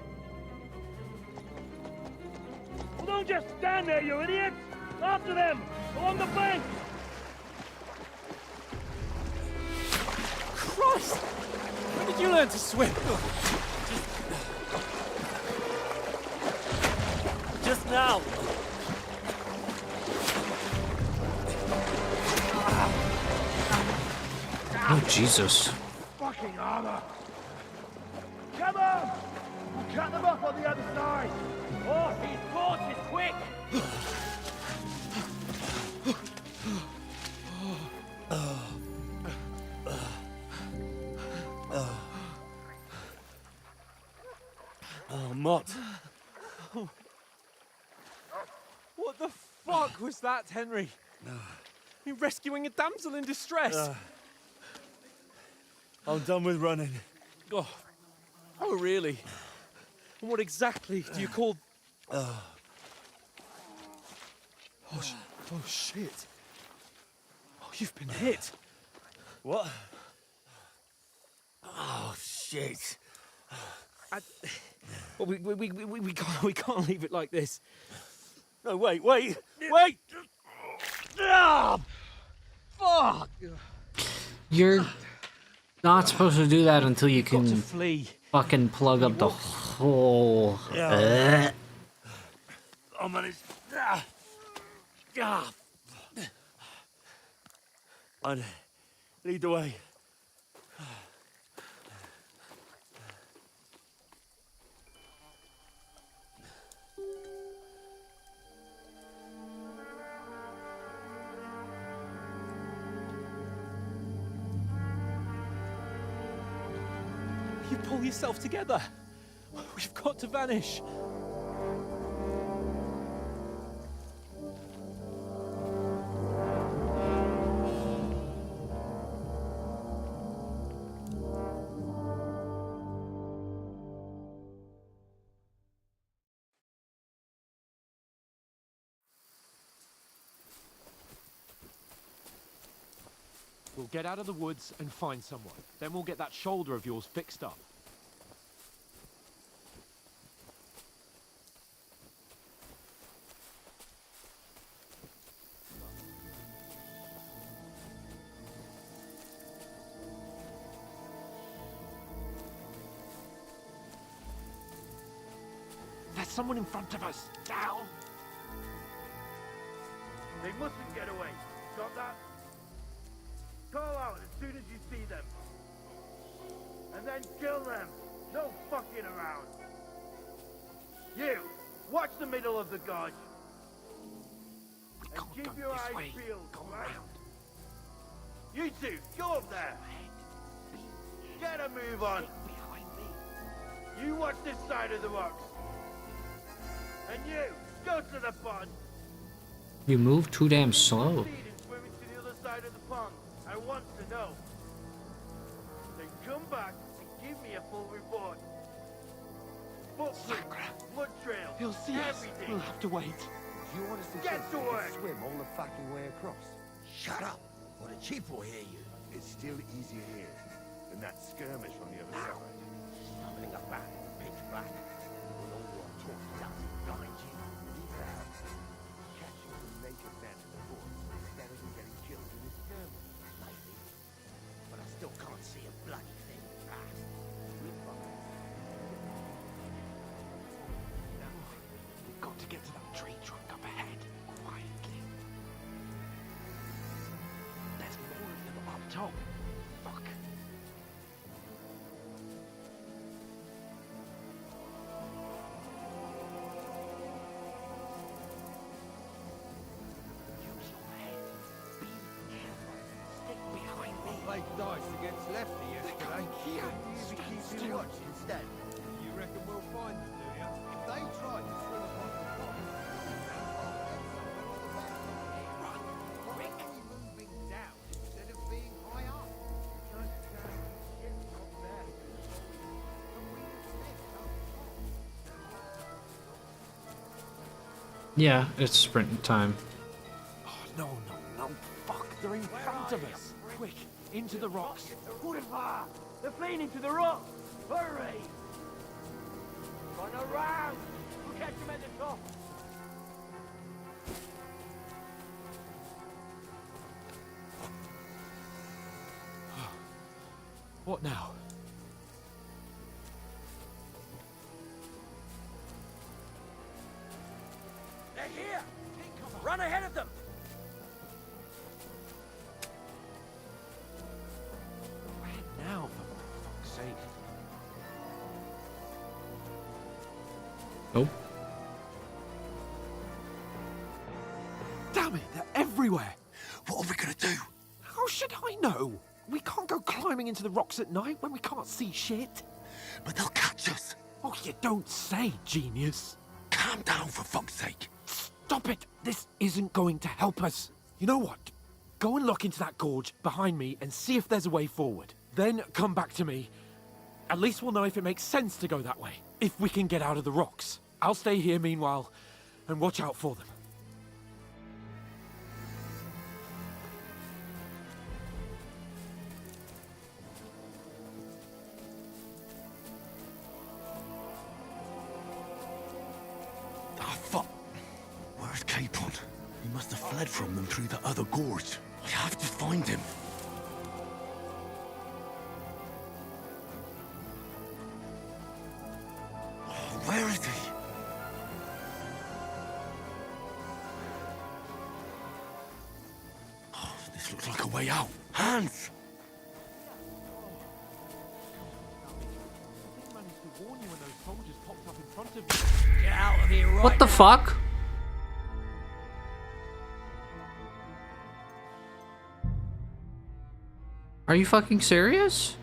Well, don't just stand there, you idiots! After them! Along the bank! Christ! When did you learn to swim? Just now! Oh, Jesus. Fucking armor! Come on! We'll cut them off on the other side! Oh, these horses, quick! Oh, Mott. What the fuck was that, Henry? You're rescuing a damsel in distress. I'm done with running. Oh, really? And what exactly do you call... Oh, shit. Oh, you've been hit. What? Oh, shit. Well, we can't leave it like this. No, wait! Ah! Fuck! You're not supposed to do that until you can flee. fucking plug up the hole. Yeah. I managed. I'd lead the way. You pull yourself together. We've got to vanish. We'll get out of the woods and find someone. Then we'll get that shoulder of yours fixed up. There's someone in front of us. Down! They mustn't get away. Got that? Call out as soon as you see them. And then kill them. No fucking around. You, watch the middle of the gorge. And keep your eyes peeled, right? You two, go up there. Get a move on. You watch this side of the rocks. And you, go to the pond. You move too damn slow. Swimming to the other side of the pond. I want to know. Then come back and give me a full report. Footprints, blood trail, He'll see everything. us. We'll have to wait. Do you honestly Get think to you can work. swim all the fucking way across? Shut up, or the chief will hear you. It's still easier here. than that skirmish on the other side. Stumbling about in the pitch black, with all your torches up behind you. Catching some naked men in the forest is better than getting killed in a skirmish. Maybe. But I still can't see a bloody thing. We've got to get to that tree trunk up ahead, quietly. There's more of them up top. Fuck. Use your head. Be careful. Stick behind me. Played dice against Lefty yesterday. Here. Easy Stand keep still. your watch instead. You reckon we'll find them, do you? If they try to swing across the pond, Run, quick. moving down instead of being high up. Just shit's not there. But we Yeah, it's sprint time. Oh, no. Fuck, they're in front of us. Quick, into the rocks. They're fleeing into the rocks! Hurry! Run around! We'll catch them at the top! What now? They're here! Run ahead of them! Where now, for fuck's sake? Nope. Damn it, they're everywhere! What are we gonna do? How should I know? We can't go climbing into the rocks at night when we can't see shit. But they'll catch us. Oh, you don't say, genius. Calm down, for fuck's sake. Stop it! This isn't going to help us. You know what? Go and look into that gorge behind me and see if there's a way forward. Then come back to me. At least we'll know if it makes sense to go that way. If we can get out of the rocks. I'll stay here meanwhile and watch out for them. Ah, fuck. Where's Capon? He must have fled from them through the other gorge. I have to find him. Oh, where is he? Oh, this looks like a way out. Hans! I managed to warn you when those soldiers popped up in front of you. Get out of here right What the now. fuck? Are you fucking serious?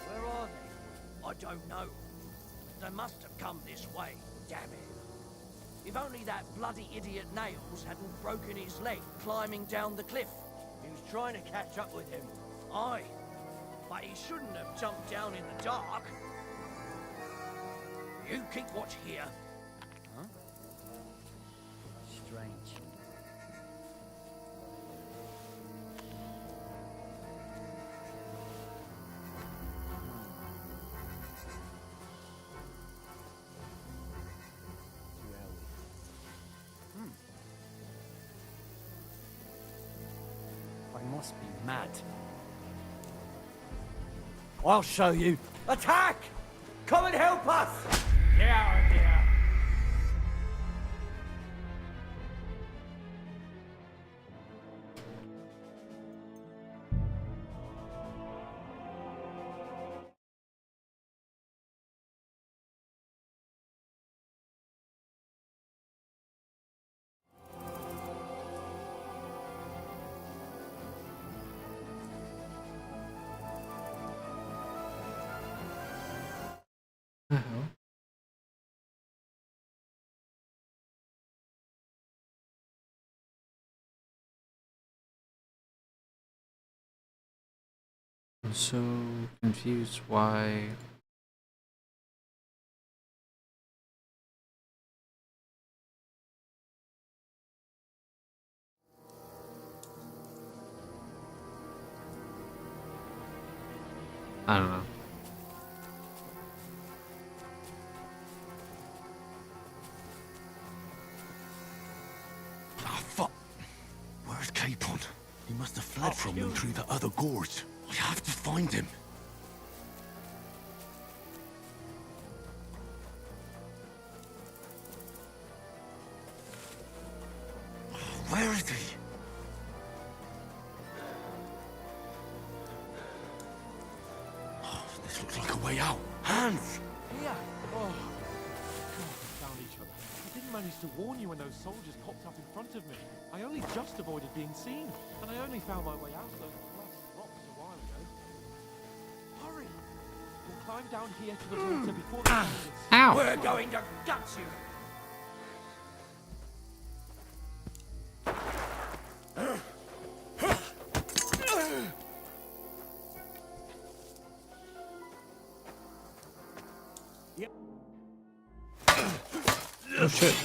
Where are they? I don't know. They must have come this way. Damn it. If only that bloody idiot Nails hadn't broken his leg climbing down the cliff. He was trying to catch up with him. Aye. But he shouldn't have jumped down in the dark. You keep watch here. Huh? Strange. I must be mad. I'll show you. Attack! Come and help us! Get out of here! I'm so confused why. I don't know. Ah, fuck. Where's Capon? He must have fled from them through the other gorge. I have to find him. Where is he? Oh, this looks like a way out. Hans! Here! Oh, God, we found each other. I didn't manage to warn you when those soldiers popped up in front of me. I only just avoided being seen, and I only found my way out of those blessed rocks a while ago. Hurry! We'll climb down here to the water before the soldiers... Ow! We're going to gut you. Oh shit.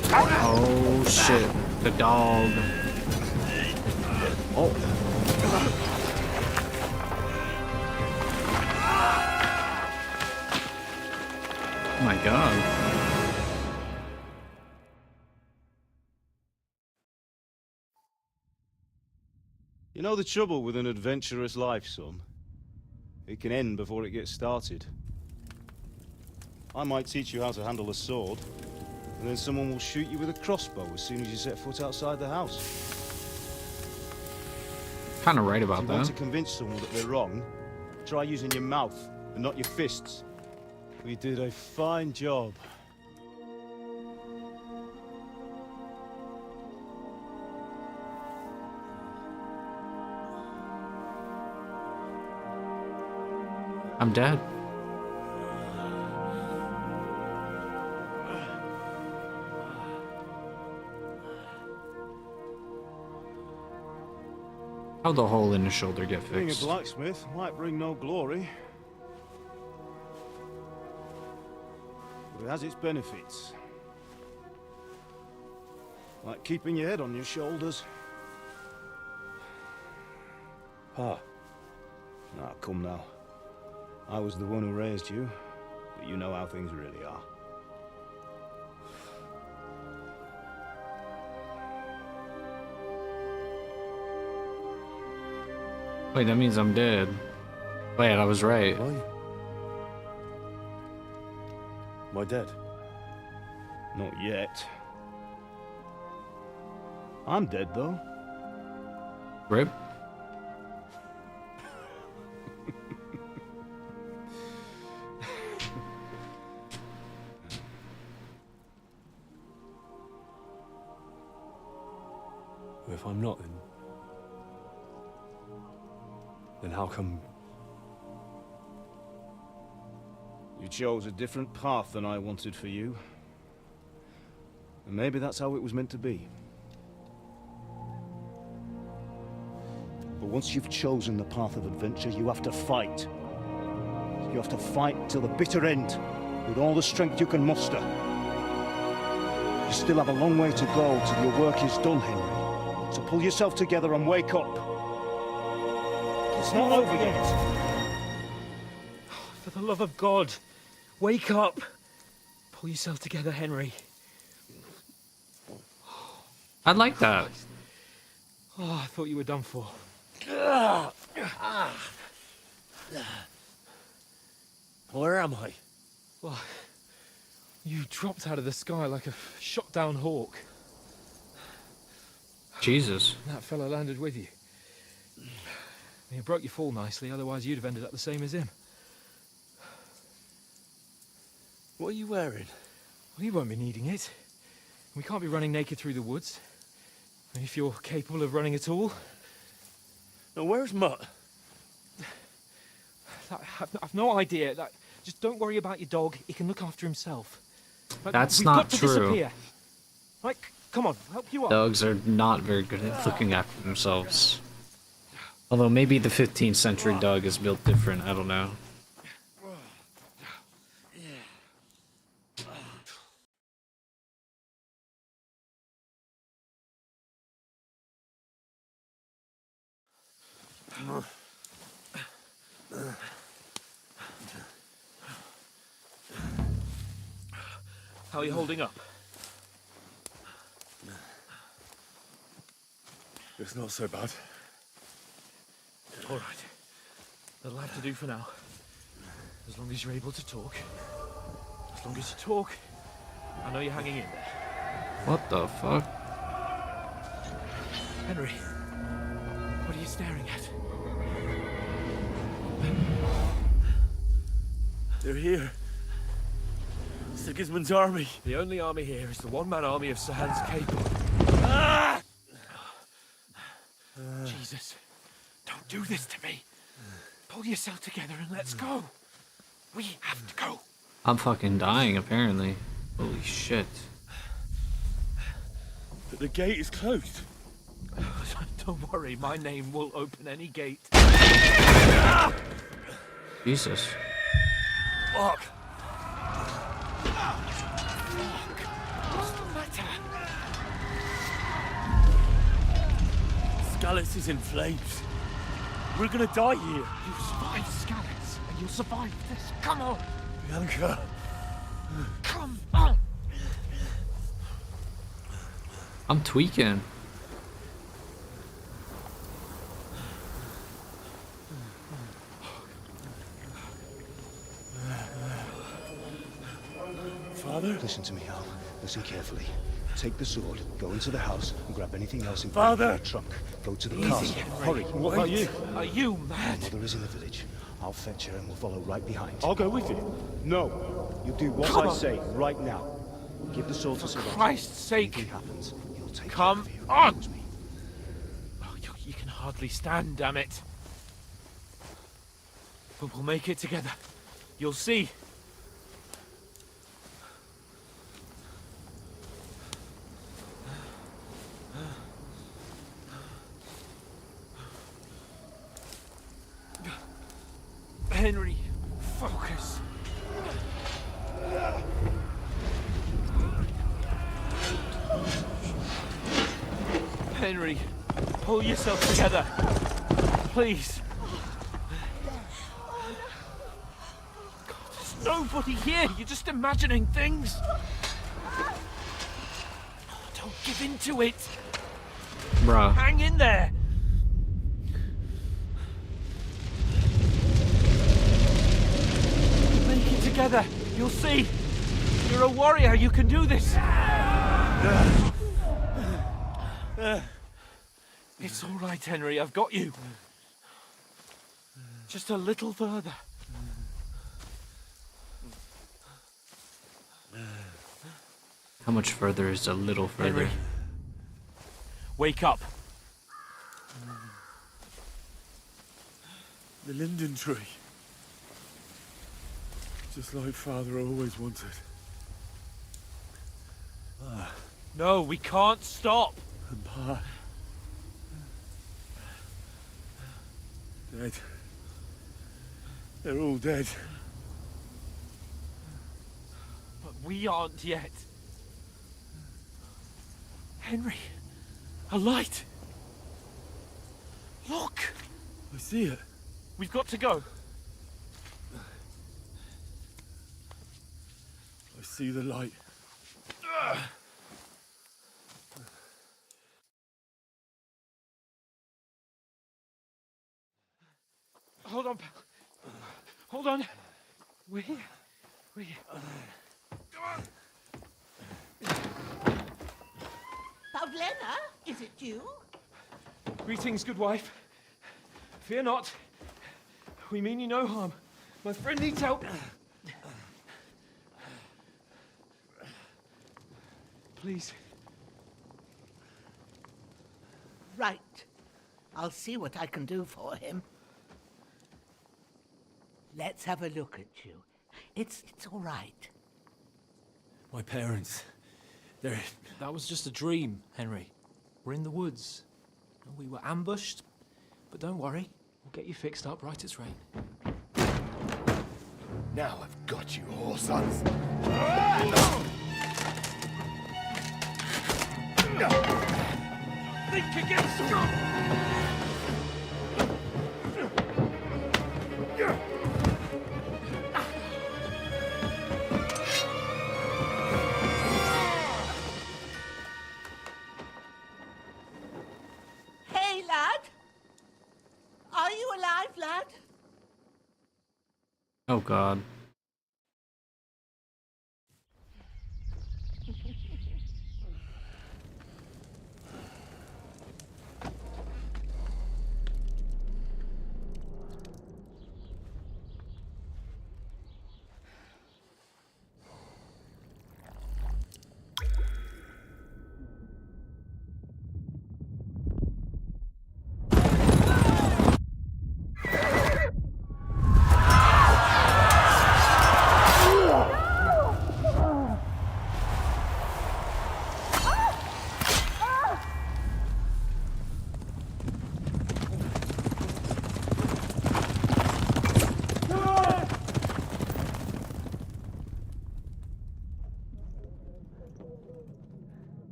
Oh shit. The dog. Oh. Oh my god. You know the trouble with an adventurous life, son? It can end before it gets started. I might teach you how to handle a sword, and then someone will shoot you with a crossbow as soon as you set foot outside the house. Kinda right If about you want to that. convince someone that they're wrong, try using your mouth and not your fists. We did a fine job. I'm dead. How'd the hole in his shoulder get Being a fixed? blacksmith might bring no glory, but it has its benefits. Like keeping your head on your shoulders. Pa. Ah, come now. I was the one who raised you, but you know how things really are. Wait, that means I'm dead. Wait, I was right. Why? Am I dead? Not yet. I'm dead, though. Rip? If I'm not, then how come... You chose a different path than I wanted for you. And maybe that's how it was meant to be. But once you've chosen the path of adventure, you have to fight. You have to fight till the bitter end, with all the strength you can muster. You still have a long way to go till your work is done, Henry. So pull yourself together and wake up. It's not over yet. For the love of God, wake up. Pull yourself together, Henry. I like that. Oh, I thought you were done for. Where am I? Well, you dropped out of the sky like a shot-down hawk. Jesus. And that fella landed with you. You broke your fall nicely, otherwise you'd have ended up the same as him. What are you wearing? Well, you won't be needing it. We can't be running naked through the woods. And if you're capable of running at all... Now, where's Mutt? I've no idea. Just don't worry about your dog. He can look after himself. But That's we've not got to true. disappear. Like, come on, I'll help you up. Dogs are not very good at looking after themselves. Although maybe the 15th century dog is built different, I don't know. How are you holding up? It's not so bad. All right. That'll have to do for now. As long as you're able to talk. As long as you talk, I know you're hanging in there. What the fuck? Henry, what are you staring at? They're here. Sigismund's army. The only army here is the one-man army of Sir Hans Cape. Ah! Jesus, don't do this to me. Pull yourself together and let's go. We have to go. I'm fucking dying, apparently. Holy shit. But the gate is closed. Don't worry, my name will open any gate. Jesus. Fuck. What's the matter? Scallis is in flames. We're gonna die here. You survived Scallis, and you'll survive this. Come on! Bianca. Come on! I'm tweaking. Father? Listen to me, Al. Listen carefully. Take the sword, go into the house, and grab anything else in Father! your trunk. Go to the Easy, castle. Henry. Hurry. What about you? Are you mad? Mother is in the village. I'll fetch her and we'll follow right behind. I'll go with you. No. You do what Come I on. say right now. Give the sword to For Sir Roger. Christ's sake! Anything happens, he'll take Come care of you. on! Promise me. Oh, you can hardly stand, damn it. But we'll make it together. You'll see. Henry, focus. Henry, pull yourself together. Please. God, there's nobody here. You're just imagining things. Don't give in to it. Bruh. Hang in there. Make it together. You'll see. You're a warrior. You can do this. It's all right, Henry. I've got you. Just a little further. How much further is a little further? Henry, wake up. The linden tree. Just like Father always wanted. No, we can't stop. And Pa. Dead. They're all dead. But we aren't yet. Henry, a light. Look. I see it. We've got to go. I see the light. Hold on, pal. Hold on. We're here. We're here. Pavlena, is it you? Greetings, good wife. Fear not. We mean you no harm. My friend needs help. Please. Right. I'll see what I can do for him. Let's have a look at you. It's all right. My parents, they're... That was just a dream, Henry. We're in the woods. We were ambushed, but don't worry. We'll get you fixed up right as rain. Now I've got you, whore sons. Think again, strong! Hey, lad. Are you alive, lad? Oh god.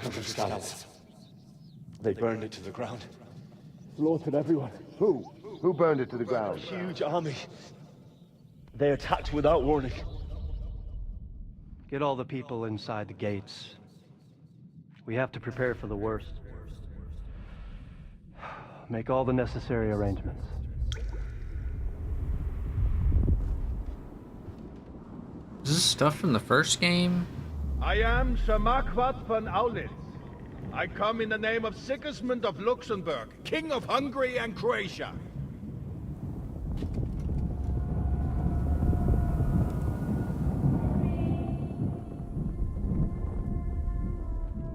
The scouts. They burned it to the ground. Slaughtered everyone. Who? Who burned it to the ground? Huge army. They attacked without warning. Get all the people inside the gates. We have to prepare for the worst. Make all the necessary arrangements. Is this stuff from the first game? I am Sir Marquardt von Aulitz. I come in the name of Sigismund of Luxembourg, King of Hungary and Croatia.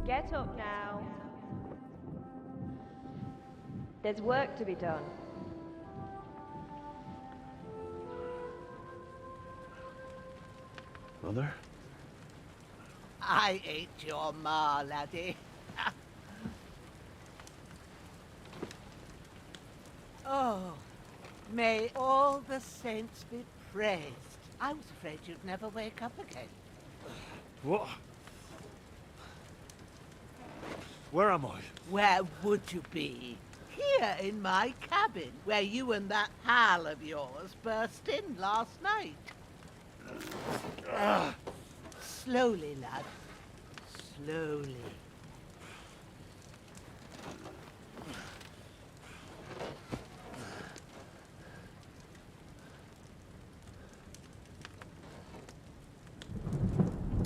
Get up now. There's work to be done. Mother? I ain't your ma, laddie. Oh, may all the saints be praised. I was afraid you'd never wake up again. What? Where am I? Where would you be? Here in my cabin, where you and that pal of yours burst in last night. Slowly, lad. Slowly.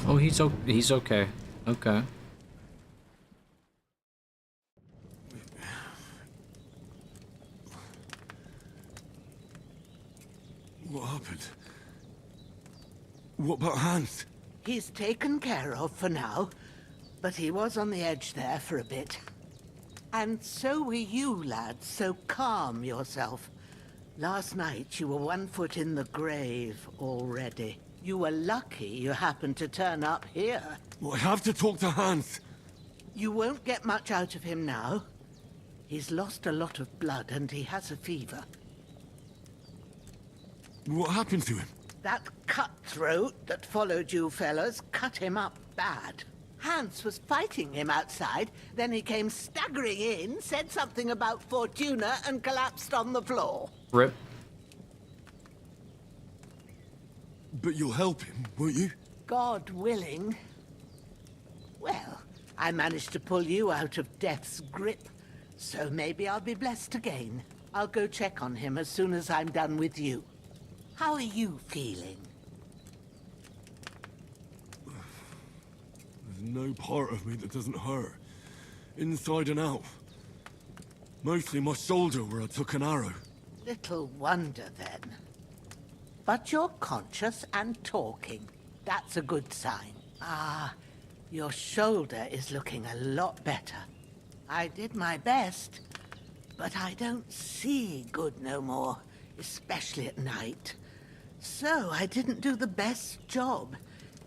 Oh, he's okay. Okay. What happened? What about Hans? He's taken care of for now, but he was on the edge there for a bit. And so were you, lad, so calm yourself. Last night you were 1 foot in the grave already. You were lucky you happened to turn up here. Well, I have to talk to Hans. You won't get much out of him now. He's lost a lot of blood and he has a fever. What happened to him? That cutthroat that followed you fellas cut him up bad. Hans was fighting him outside, then he came staggering in, said something about Fortuna, and collapsed on the floor. Rip. But you'll help him, won't you? God willing. Well, I managed to pull you out of death's grip, so maybe I'll be blessed again. I'll go check on him as soon as I'm done with you. How are you feeling? There's no part of me that doesn't hurt. Inside and out. Mostly my shoulder where I took an arrow. Little wonder then. But you're conscious and talking. That's a good sign. Ah, your shoulder is looking a lot better. I did my best, but I don't see good no more, especially at night. So I didn't do the best job.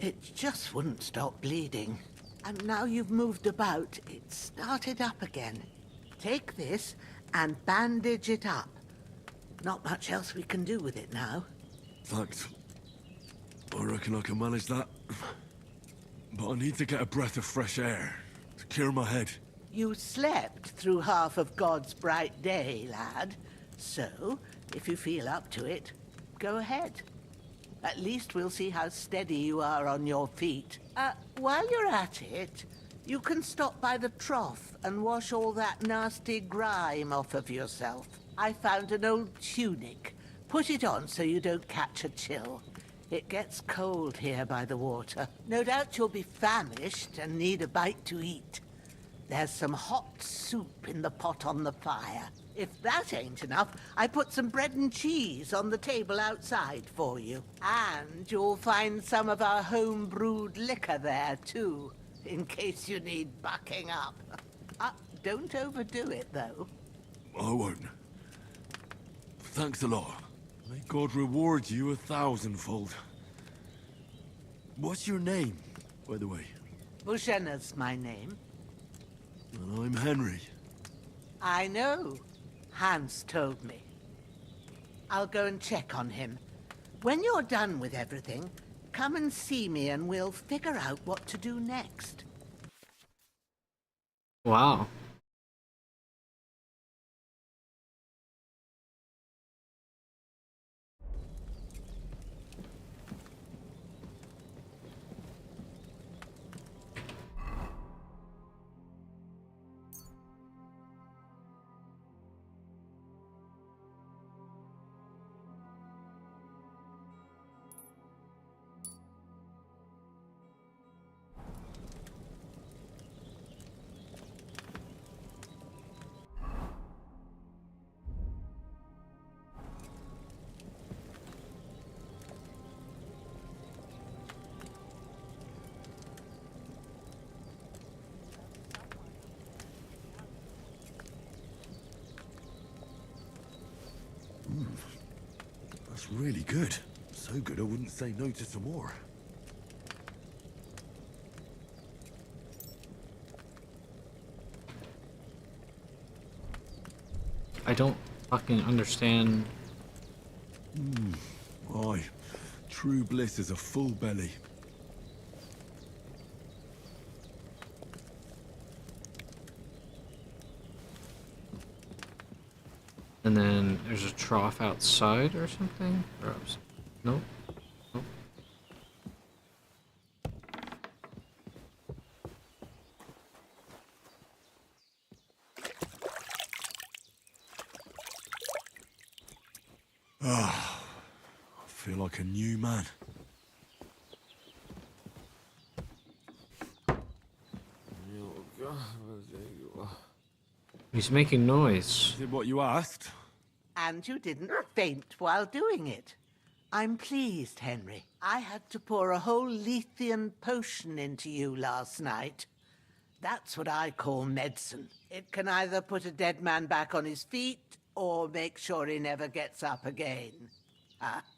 It just wouldn't stop bleeding. And now you've moved about, it started up again. Take this and bandage it up. Not much else we can do with it now. Thanks. I reckon I can manage that. But I need to get a breath of fresh air to clear my head. You slept through half of God's bright day, lad. So, if you feel up to it, go ahead. At least we'll see how steady you are on your feet. While you're at it, you can stop by the trough and wash all that nasty grime off of yourself. I found an old tunic. Put it on so you don't catch a chill. It gets cold here by the water. No doubt you'll be famished and need a bite to eat. There's some hot soup in the pot on the fire. If that ain't enough, I put some bread and cheese on the table outside for you. And you'll find some of our home-brewed liquor there, too, in case you need bucking up. Don't overdo it, though. I won't. Thanks a lot. May God reward you 1,000-fold. What's your name, by the way? Bushenna's my name. And I'm Henry. I know. Hans told me. I'll go and check on him. When you're done with everything, come and see me and we'll figure out what to do next. Wow. That's really good. So good I wouldn't say no to some more. I don't fucking understand. Aye. True bliss is a full belly. And then there's a trough outside or something? Or nope. Nope. Ah, I feel like a new man. He's making noise. Did what you asked? And you didn't faint while doing it. I'm pleased, Henry. I had to pour a whole Lethean potion into you last night. That's what I call medicine. It can either put a dead man back on his feet or make sure he never gets up again.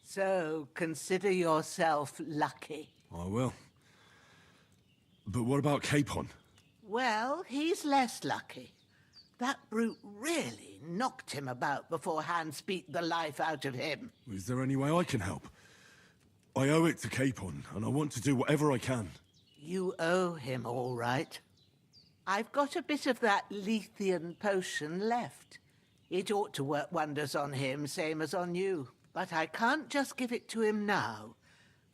So consider yourself lucky. I will. But what about Capon? Well, he's less lucky. That brute really knocked him about before Hans beat the life out of him. Is there any way I can help? I owe it to Capon, and I want to do whatever I can. You owe him, all right. I've got a bit of that Lethean potion left. It ought to work wonders on him, same as on you. But I can't just give it to him now.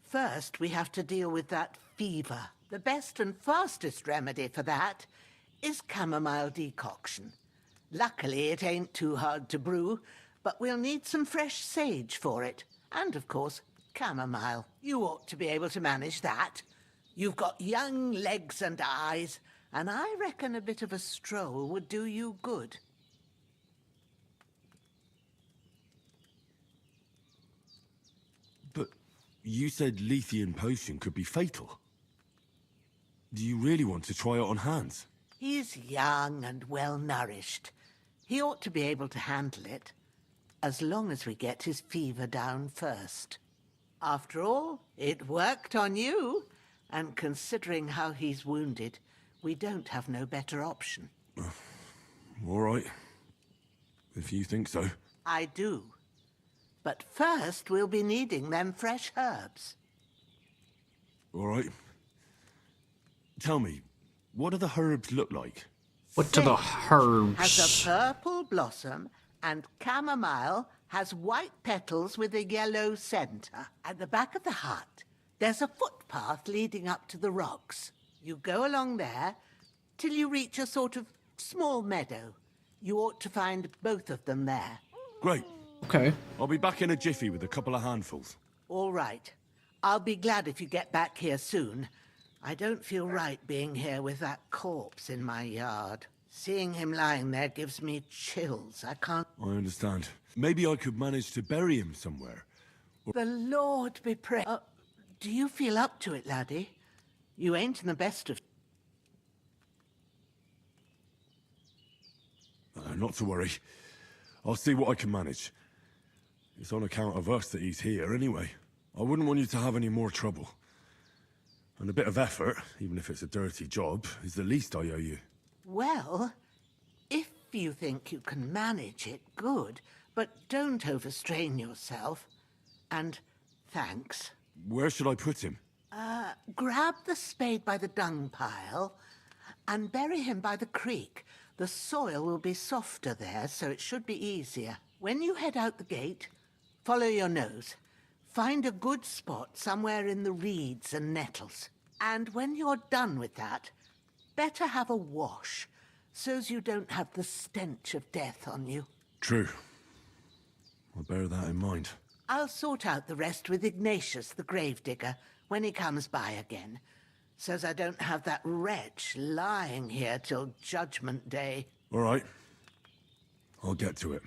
First, we have to deal with that fever. The best and fastest remedy for that is chamomile decoction. Luckily, it ain't too hard to brew, but we'll need some fresh sage for it. And, of course, chamomile. You ought to be able to manage that. You've got young legs and eyes, and I reckon a bit of a stroll would do you good. But you said Lethean potion could be fatal. Do you really want to try it on Hans? He's young and well-nourished. He ought to be able to handle it, as long as we get his fever down first. After all, it worked on you. And considering how he's wounded, we don't have no better option. All right. If you think so. I do. But first, we'll be needing them fresh herbs. All right. Tell me, what do the herbs look like? What do the herbs? Has a purple blossom, and chamomile has white petals with a yellow center. At the back of the hut, there's a footpath leading up to the rocks. You go along there till you reach a sort of small meadow. You ought to find both of them there. Great. Okay. I'll be back in a jiffy with a couple of handfuls. All right. I'll be glad if you get back here soon. I don't feel right being here with that corpse in my yard. Seeing him lying there gives me chills. I can't... I understand. Maybe I could manage to bury him somewhere. The Lord be praised. Do you feel up to it, laddie? You ain't in the best of... Not to worry. I'll see what I can manage. It's on account of us that he's here anyway. I wouldn't want you to have any more trouble. And a bit of effort, even if it's a dirty job, is the least I owe you. Well, if you think you can manage it, good. But don't overstrain yourself. And thanks. Where should I put him? Grab the spade by the dung pile and bury him by the creek. The soil will be softer there, so it should be easier. When you head out the gate, follow your nose. Find a good spot somewhere in the reeds and nettles. And when you're done with that, better have a wash, so's you don't have the stench of death on you. True. I'll bear that in mind. I'll sort out the rest with Ignatius, the gravedigger, when he comes by again, so's I don't have that wretch lying here till Judgment Day. All right. I'll get to it.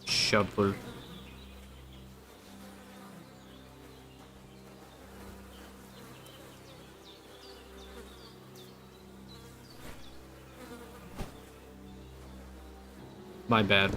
Shovel. My bad.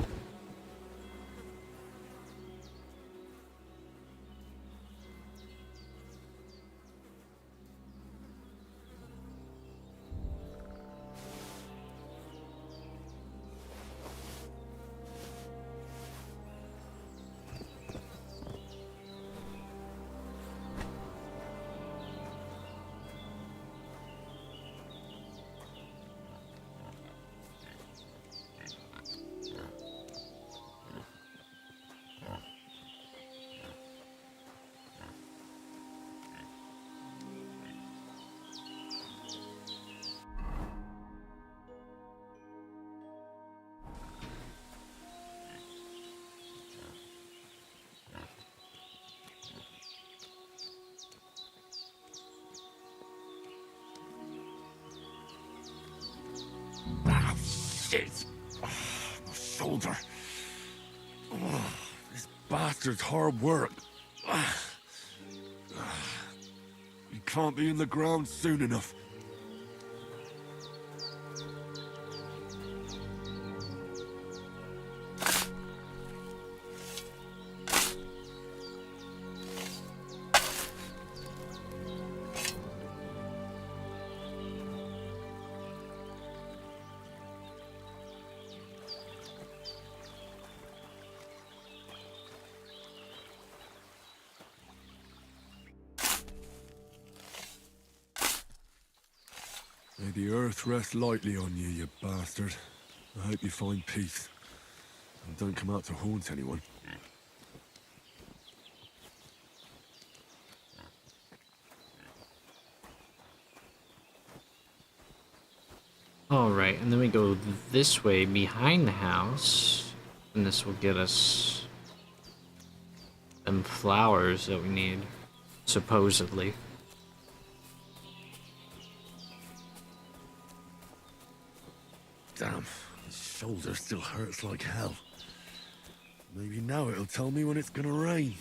Shit! My shoulder. This bastard's hard work. You can't be in the ground soon enough. May the earth rest lightly on you, you bastard. I hope you find peace. And don't come out to haunt anyone. Alright, and then we go this way behind the house. And this will get us them flowers that we need, supposedly. Damn, his shoulder still hurts like hell. Maybe now it'll tell me when it's gonna rain.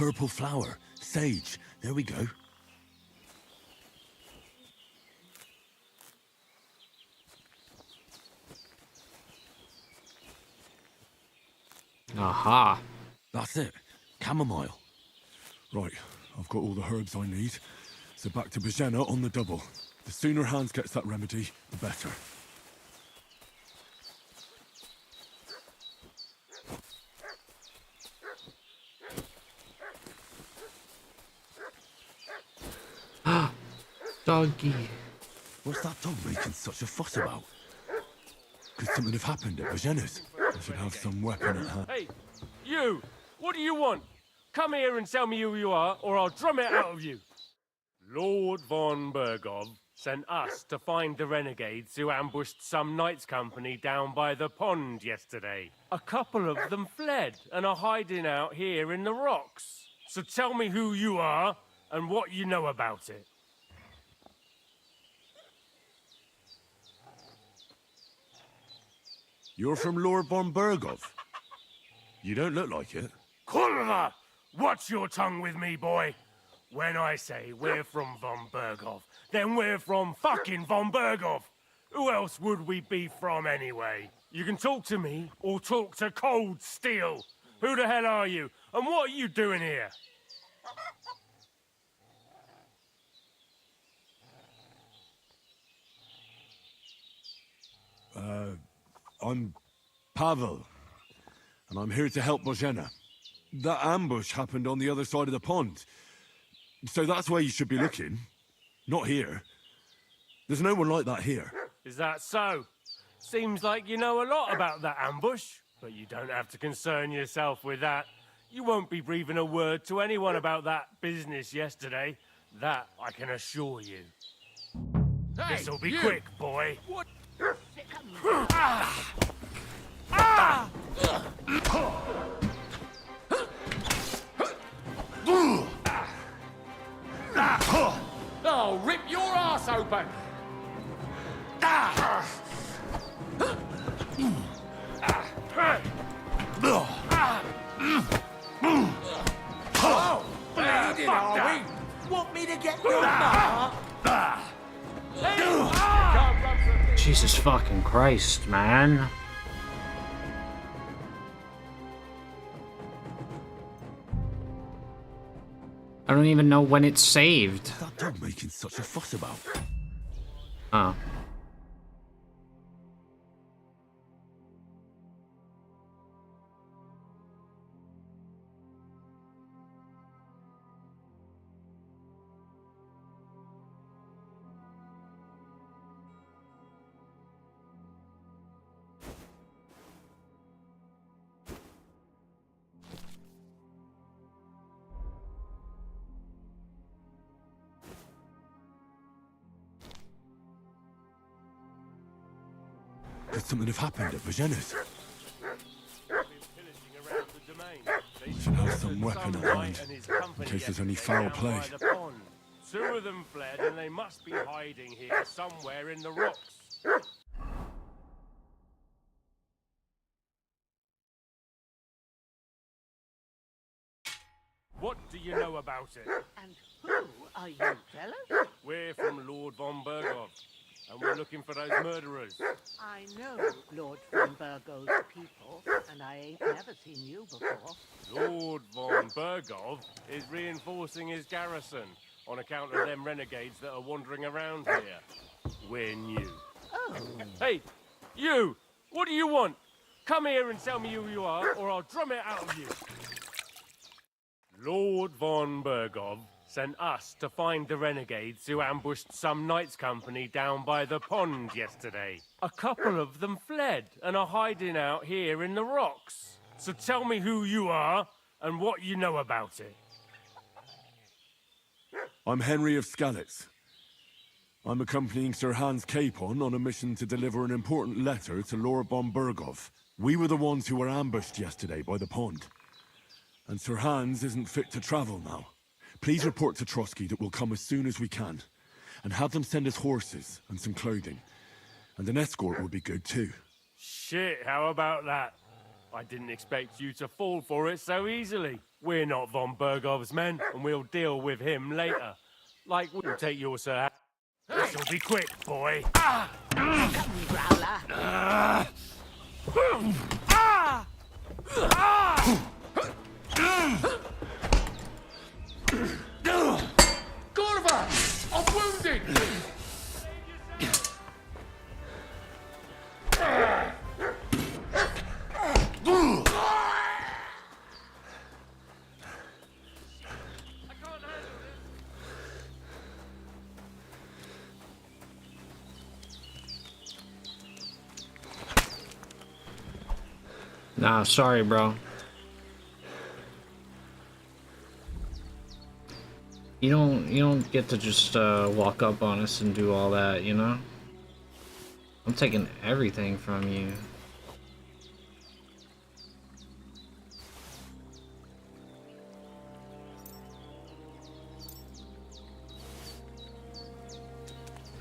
purple flower. Sage. There we go. Aha. That's it. Chamomile. Right, I've got all the herbs I need. So back to Bajena on the double. The sooner Hans gets that remedy, the better. Doggy. What's that dog making such a fuss about? Could something have happened at Bajena's? I should have some weapon at hand. Hey, you! What do you want? Come here and tell me who you are, or I'll drum it out of you. Lord von Bergov sent us to find the renegades who ambushed some knights' company down by the pond yesterday. A couple of them fled and are hiding out here in the rocks. So tell me who you are and what you know about it. You're from Lord von Bergov? You don't look like it. Kulva! Watch your tongue with me, boy. When I say we're from von Bergov, then we're from fucking von Bergov. Who else would we be from anyway? You can talk to me or talk to cold steel. Who the hell are you? And what are you doing here? I'm Pavel, and I'm here to help Bojena. That ambush happened on the other side of the pond. So that's where you should be looking. Not here. There's no one like that here. Is that so? Seems like you know a lot about that ambush, but you don't have to concern yourself with that. You won't be breathing a word to anyone about that business yesterday. That I can assure you. Hey, This'll be you. quick, boy. What? I'll rip your ass open! Oh, bleeding, are we? Want me to get your mark? Jesus fucking Christ, man. I don't even know when it's saved. What's that dog making such a fuss about? Oh. Could something have happened at Bajena's? I should have some weapon at hand, in case there's any foul play. Two of them fled, and they must be hiding here somewhere in the rocks. What do you know about it? And who are you, fellas? We're from Lord von Bergov, and we're looking for those murderers. I know Lord von Bergov's people, and I ain't never seen you before. Lord von Bergov is reinforcing his garrison on account of them renegades that are wandering around here. We're new. Oh. Hey, you! What do you want? Come here and tell me who you are, or I'll drum it out of you. Lord von Bergov sent us to find the renegades who ambushed some knights' company down by the pond yesterday. A couple of them fled and are hiding out here in the rocks. So tell me who you are and what you know about it. I'm Henry of Skalitz. I'm accompanying Sir Hans Capon on a mission to deliver an important letter to Lord von Bergov. We were the ones who were ambushed yesterday by the pond. And Sir Hans isn't fit to travel now. Please report to Trotsky that we'll come as soon as we can. And have them send us horses and some clothing. And an escort would be good too. Shit, how about that? I didn't expect you to fall for it so easily. We're not von Bergov's men, and we'll deal with him later. Like we'll take your Sir. This'll be quick, boy. Come, Growler. Gorva! I'm wounded! Nah, sorry, bro. You don't get to just walk up on us and do all that, you know? I'm taking everything from you.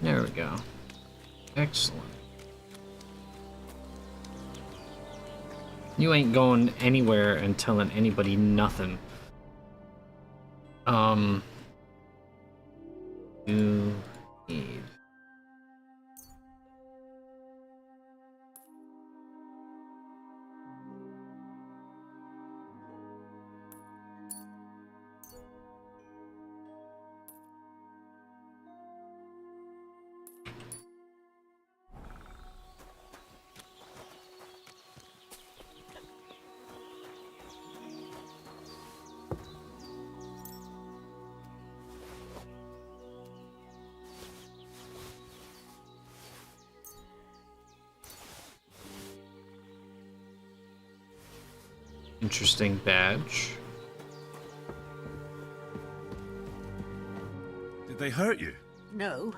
There we go. Excellent. You ain't going anywhere and telling anybody nothing. You need. Interesting badge. Did they hurt you? No,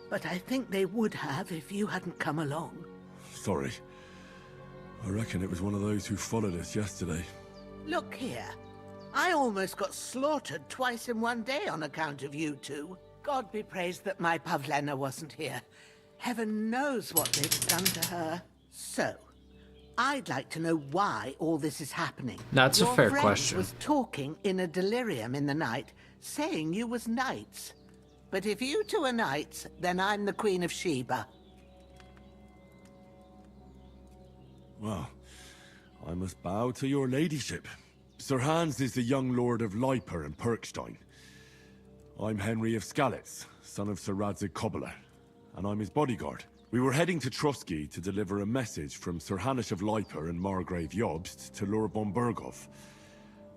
but I think they would have if you hadn't come along. Sorry. I reckon it was one of those who followed us yesterday. Look here. I almost got slaughtered twice in one day on account of you two. God be praised that my Pavlena wasn't here. Heaven knows what they've done to her. So, I'd like to know why all this is happening. That's a fair Your friend question. was talking in a delirium in the night, saying you was knights. But if you two are knights, then I'm the Queen of Sheba. Well, I must bow to your ladyship. Sir Hans is the young lord of Leiper and Perkstein. I'm Henry of Skalitz, son of Sir Radzig Kobyla, and I'm his bodyguard. We were heading to Trusky to deliver a message from Sir Hanush of Leiper and Margrave Jobst to Lord von Bergov.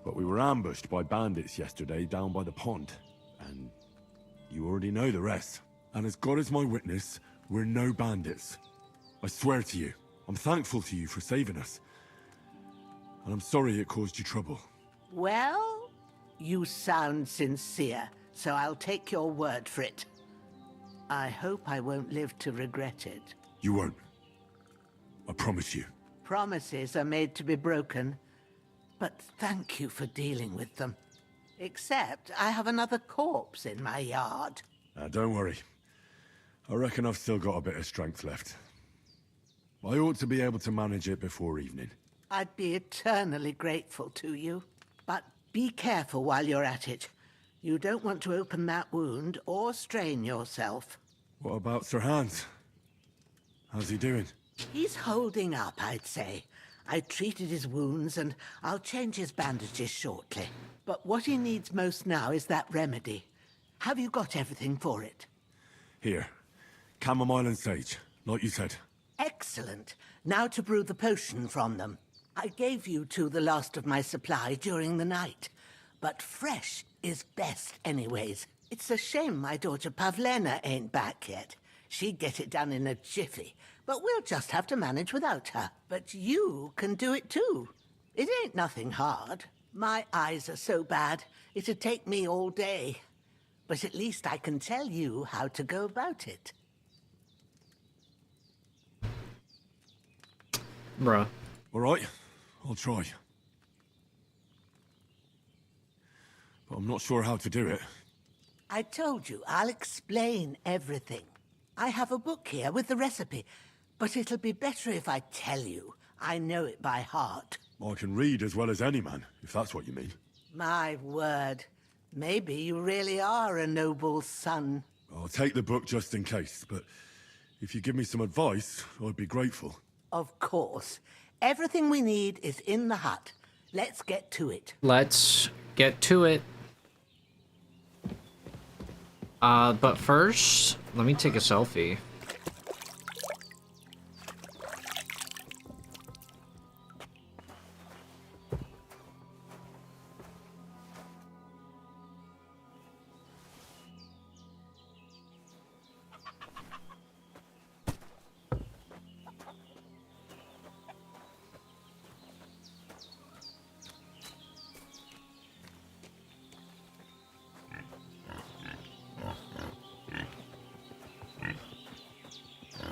But we were ambushed by bandits yesterday down by the pond, and you already know the rest. And as God is my witness, we're no bandits. I swear to you, I'm thankful to you for saving us. And I'm sorry it caused you trouble. Well, you sound sincere, so I'll take your word for it. I hope I won't live to regret it. You won't. I promise you. Promises are made to be broken, but thank you for dealing with them. Except I have another corpse in my yard. Don't worry. I reckon I've still got a bit of strength left. I ought to be able to manage it before evening. I'd be eternally grateful to you. But be careful while you're at it. You don't want to open that wound or strain yourself. What about Sir Hans? How's he doing? He's holding up, I'd say. I treated his wounds and I'll change his bandages shortly. But what he needs most now is that remedy. Have you got everything for it? Here. Chamomile and sage, like you said. Excellent. Now to brew the potion from them. I gave you two the last of my supply during the night. But fresh is best anyways. It's a shame my daughter Pavlena ain't back yet. She'd get it done in a jiffy, but we'll just have to manage without her. But you can do it too. It ain't nothing hard. My eyes are so bad, it'd take me all day. But at least I can tell you how to go about it. Bruh. All right, I'll try. But I'm not sure how to do it. I told you, I'll explain everything. I have a book here with the recipe, but it'll be better if I tell you. I know it by heart. I can read as well as any man, if that's what you mean. My word. Maybe you really are a noble's son. I'll take the book just in case, but if you give me some advice, I'd be grateful. Of course. Everything we need is in the hut. Let's get to it. Let's get to it. But first, let me take a selfie.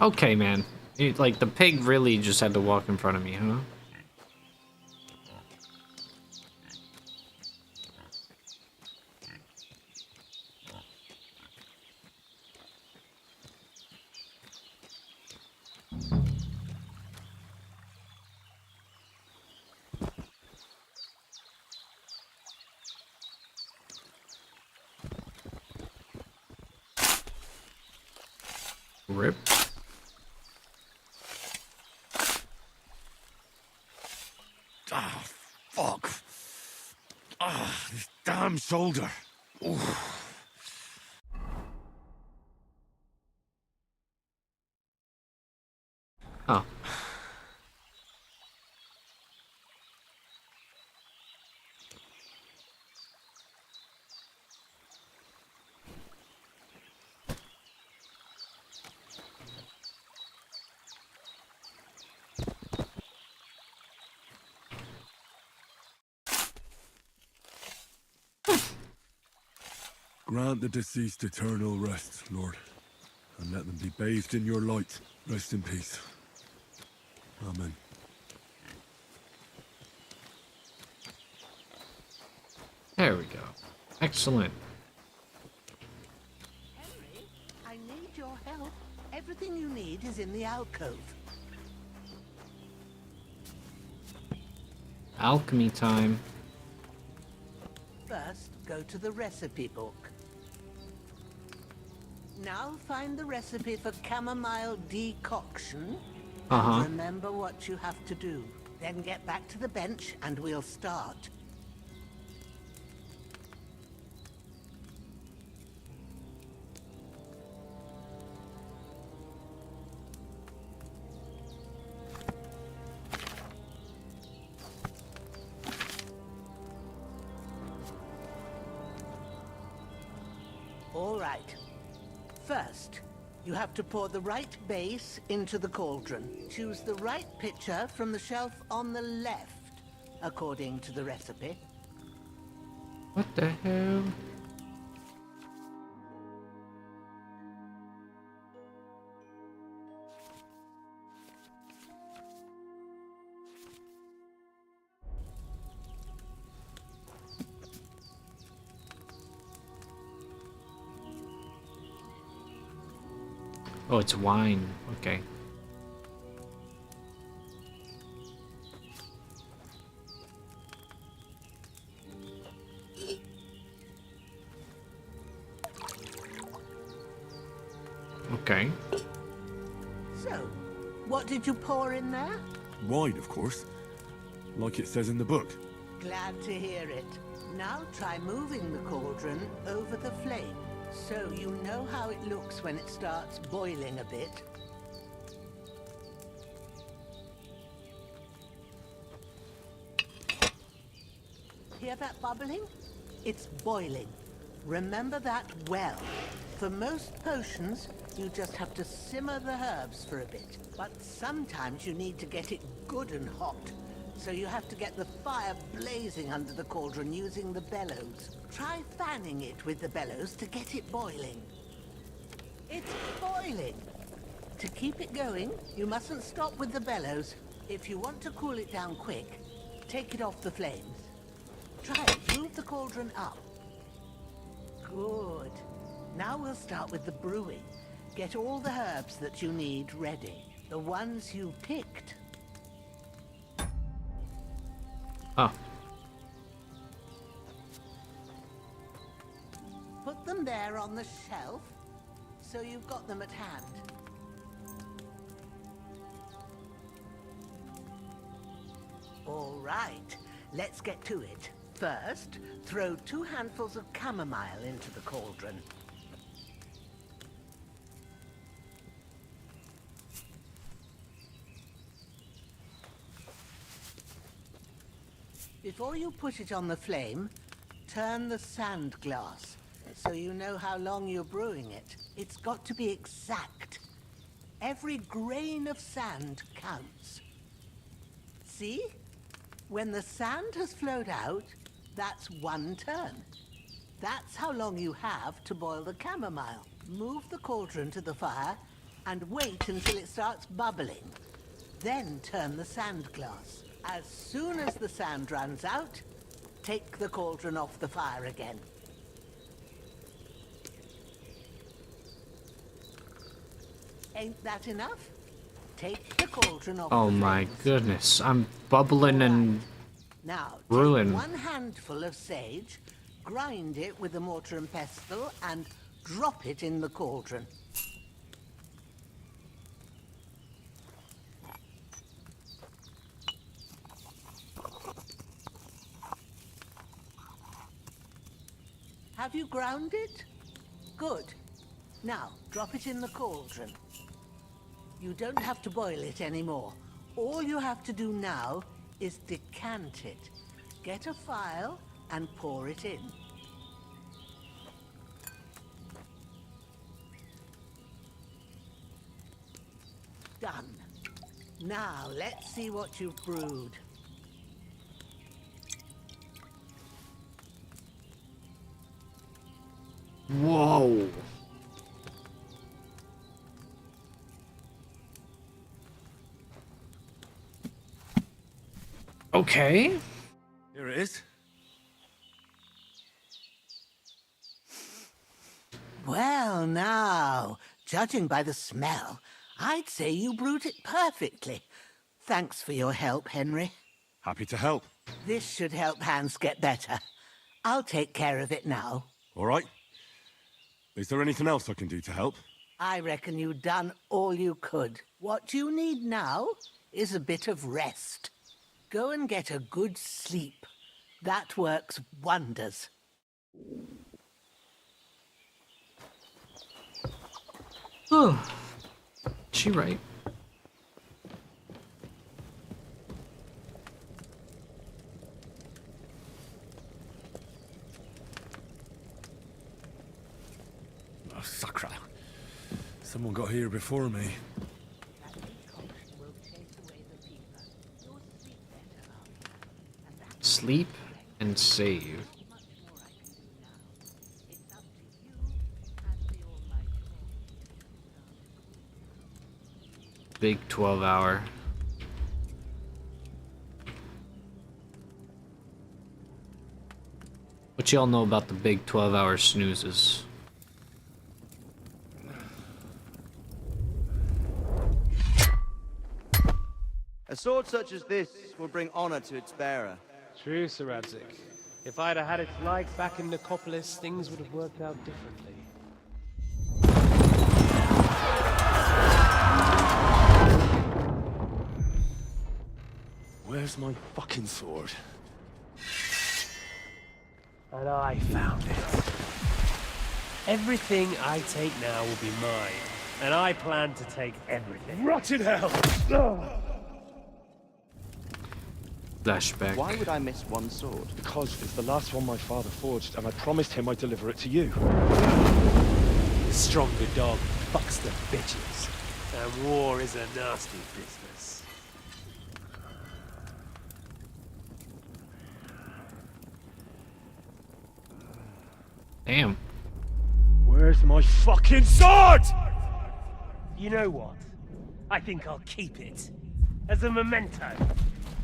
Okay, man. Like, the pig really just had to walk in front of me, huh? Rip. Ah, fuck. Ah, this damn shoulder. Oof. Oh. Grant the deceased eternal rest, Lord, and let them be bathed in your light. Rest in peace. Amen. There we go. Excellent. Henry, I need your help. Everything you need is in the alcove. Alchemy time. First, go to the recipe book. Now find the recipe for chamomile decoction. And remember what you have to do. Then get back to the bench and we'll start. All right. First, you have to pour the right base into the cauldron. Choose the right pitcher from the shelf on the left, according to the recipe. What the hell? Oh, it's wine. Okay. Okay. So, what did you pour in there? Wine, of course. Like it says in the book. Glad to hear it. Now try moving the cauldron over the flame, so you know how it looks when it starts boiling a bit. Hear that bubbling? It's boiling. Remember that well. For most potions, you just have to simmer the herbs for a bit. But sometimes you need to get it good and hot. So you have to get the fire blazing under the cauldron using the bellows. Try fanning it with the bellows to get it boiling. It's boiling! To keep it going, you mustn't stop with the bellows. If you want to cool it down quick, take it off the flames. Try it. Move the cauldron up. Good. Now we'll start with the brewing. Get all the herbs that you need ready. The ones you picked. Oh. Put them there on the shelf, so you've got them at hand. All right, let's get to it. First, throw 2 handfuls of chamomile into the cauldron. Before you put it on the flame, turn the sand glass, so you know how long you're brewing it. It's got to be exact. Every grain of sand counts. See? When the sand has flowed out, that's 1 turn. That's how long you have to boil the chamomile. Move the cauldron to the fire and wait until it starts bubbling. Then turn the sand glass. As soon as the sand runs out, take the cauldron off the fire again. Ain't that enough? Take the cauldron off Oh the my flames. goodness, I'm bubbling and Now, ruined. take 1 handful of sage, grind it with a mortar and pestle, and drop it in the cauldron. Have you ground it? Good. Now, drop it in the cauldron. You don't have to boil it anymore. All you have to do now is decant it. Get a phial and pour it in. Done. Now, let's see what you've brewed. Whoa. Okay. Here it is. Well, now, judging by the smell, I'd say you brewed it perfectly. Thanks for your help, Henry. Happy to help. This should help Hans get better. I'll take care of it now. All right. Is there anything else I can do to help? I reckon you've done all you could. What you need now is a bit of rest. Go and get a good sleep. That works wonders. Oh, she right. Oh, sacre. Someone got here before me. Sleep and save. Big 12-hour. What y'all know about the big 12-hour snoozes? A sword such as this will bring honor to its bearer. True, Sir Radzik. If I'd have had its like back in Nicopolis, things would have worked out differently. Where's my fucking sword? And I found it. Everything I take now will be mine, and I plan to take everything. Rotted hell! Flashback. Why would I miss one sword? Because it's the last one my father forged, and I promised him I'd deliver it to you. The stronger dog fucks the bitches, and war is a nasty business. Damn. Where's my fucking sword? You know what? I think I'll keep it. As a memento.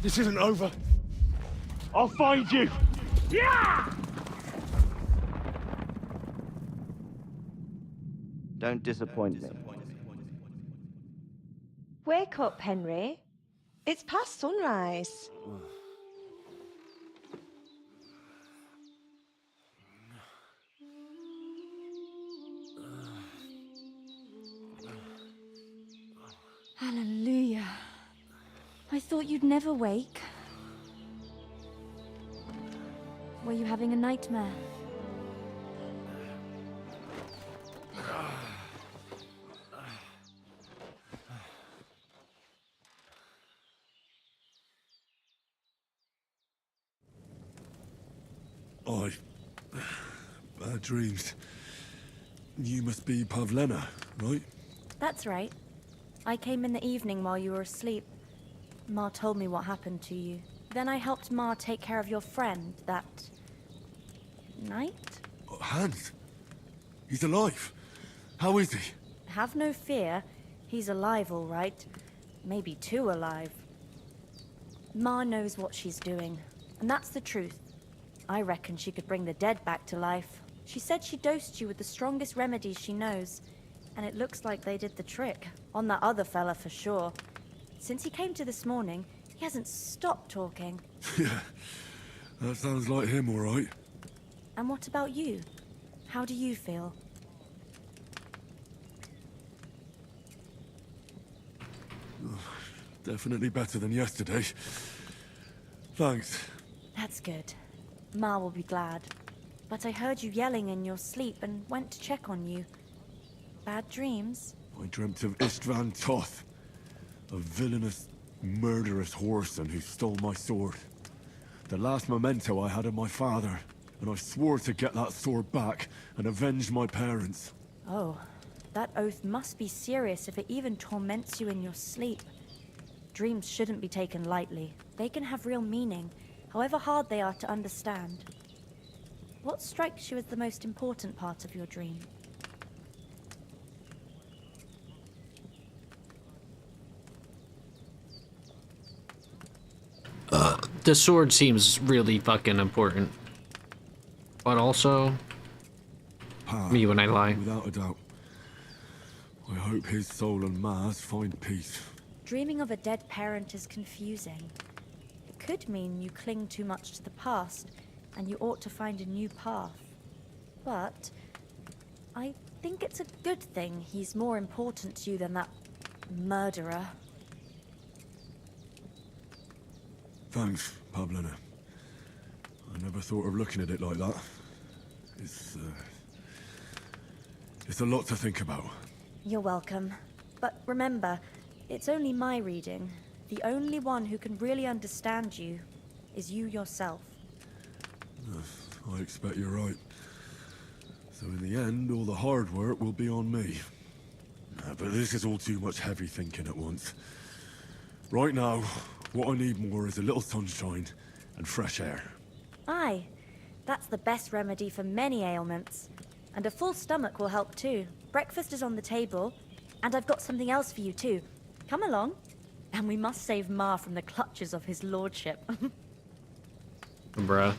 This isn't over. I'll find you! Yeah! Don't disappoint me. Wake up, Henry. It's past sunrise. Hallelujah. I thought you'd never wake. Were you having a nightmare? Bad dreams. You must be Pavlena, right? That's right. I came in the evening while you were asleep. Ma told me what happened to you. Then I helped Ma take care of your friend that night? Hans? He's alive. How is he? Have no fear. He's alive, all right. Maybe too alive. Ma knows what she's doing, and that's the truth. I reckon she could bring the dead back to life. She said she dosed you with the strongest remedies she knows, and it looks like they did the trick. On that other fella for sure. Since he came to this morning, he hasn't stopped talking. Yeah, that sounds like him, all right. And what about you? How do you feel? Definitely better than yesterday. Thanks. That's good. Ma will be glad. But I heard you yelling in your sleep and went to check on you. Bad dreams? I dreamt of Istvan Toth, a villainous, murderous whoreson who stole my sword. The last memento I had of my father, and I swore to get that sword back and avenge my parents. Oh, that oath must be serious if it even torments you in your sleep. Dreams shouldn't be taken lightly. They can have real meaning, however hard they are to understand. What strikes you as the most important part of your dream? The sword seems really fucking important. But also, me when I lie. Without a doubt. I hope his soul and Ma's find peace. Dreaming of a dead parent is confusing. It could mean you cling too much to the past, and you ought to find a new path. But I think it's a good thing he's more important to you than that murderer. Thanks, Pavlena. I never thought of looking at it like that. It's a lot to think about. You're welcome. But remember, it's only my reading. The only one who can really understand you is you yourself. I expect you're right. So in the end, all the hard work will be on me. But this is all too much heavy thinking at once. Right now, what I need more is a little sunshine and fresh air. Aye, that's the best remedy for many ailments. And a full stomach will help too. Breakfast is on the table, and I've got something else for you too. Come along. And we must save Ma from the clutches of his lordship. Bruh.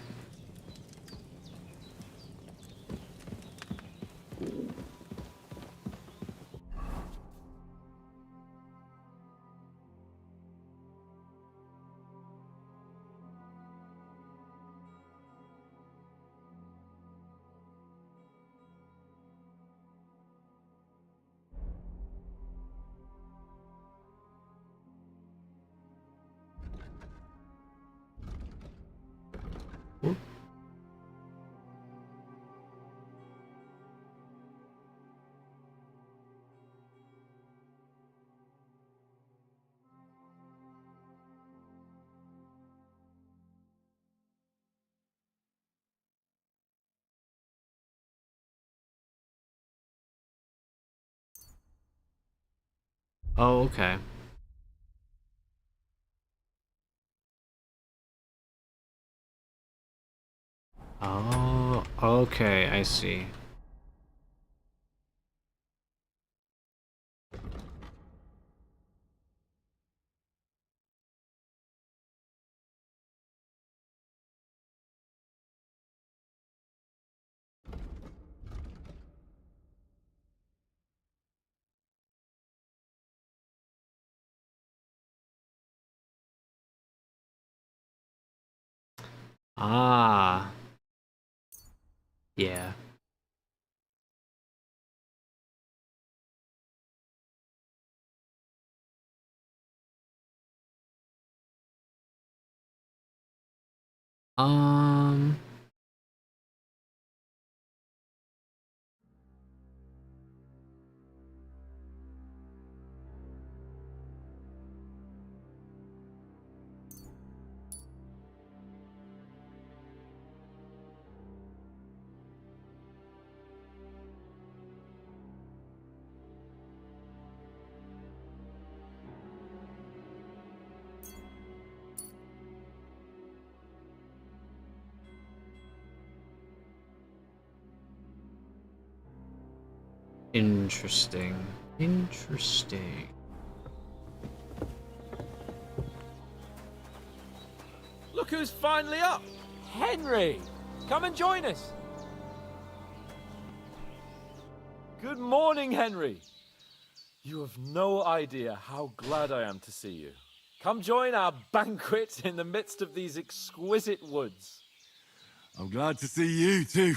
Oh, okay. Oh, okay, I see. Ah. Yeah. Um. Interesting. Interesting. Look who's finally up! Henry! Come and join us! Good morning, Henry! You have no idea how glad I am to see you. Come join our banquet in the midst of these exquisite woods. I'm glad to see you, too.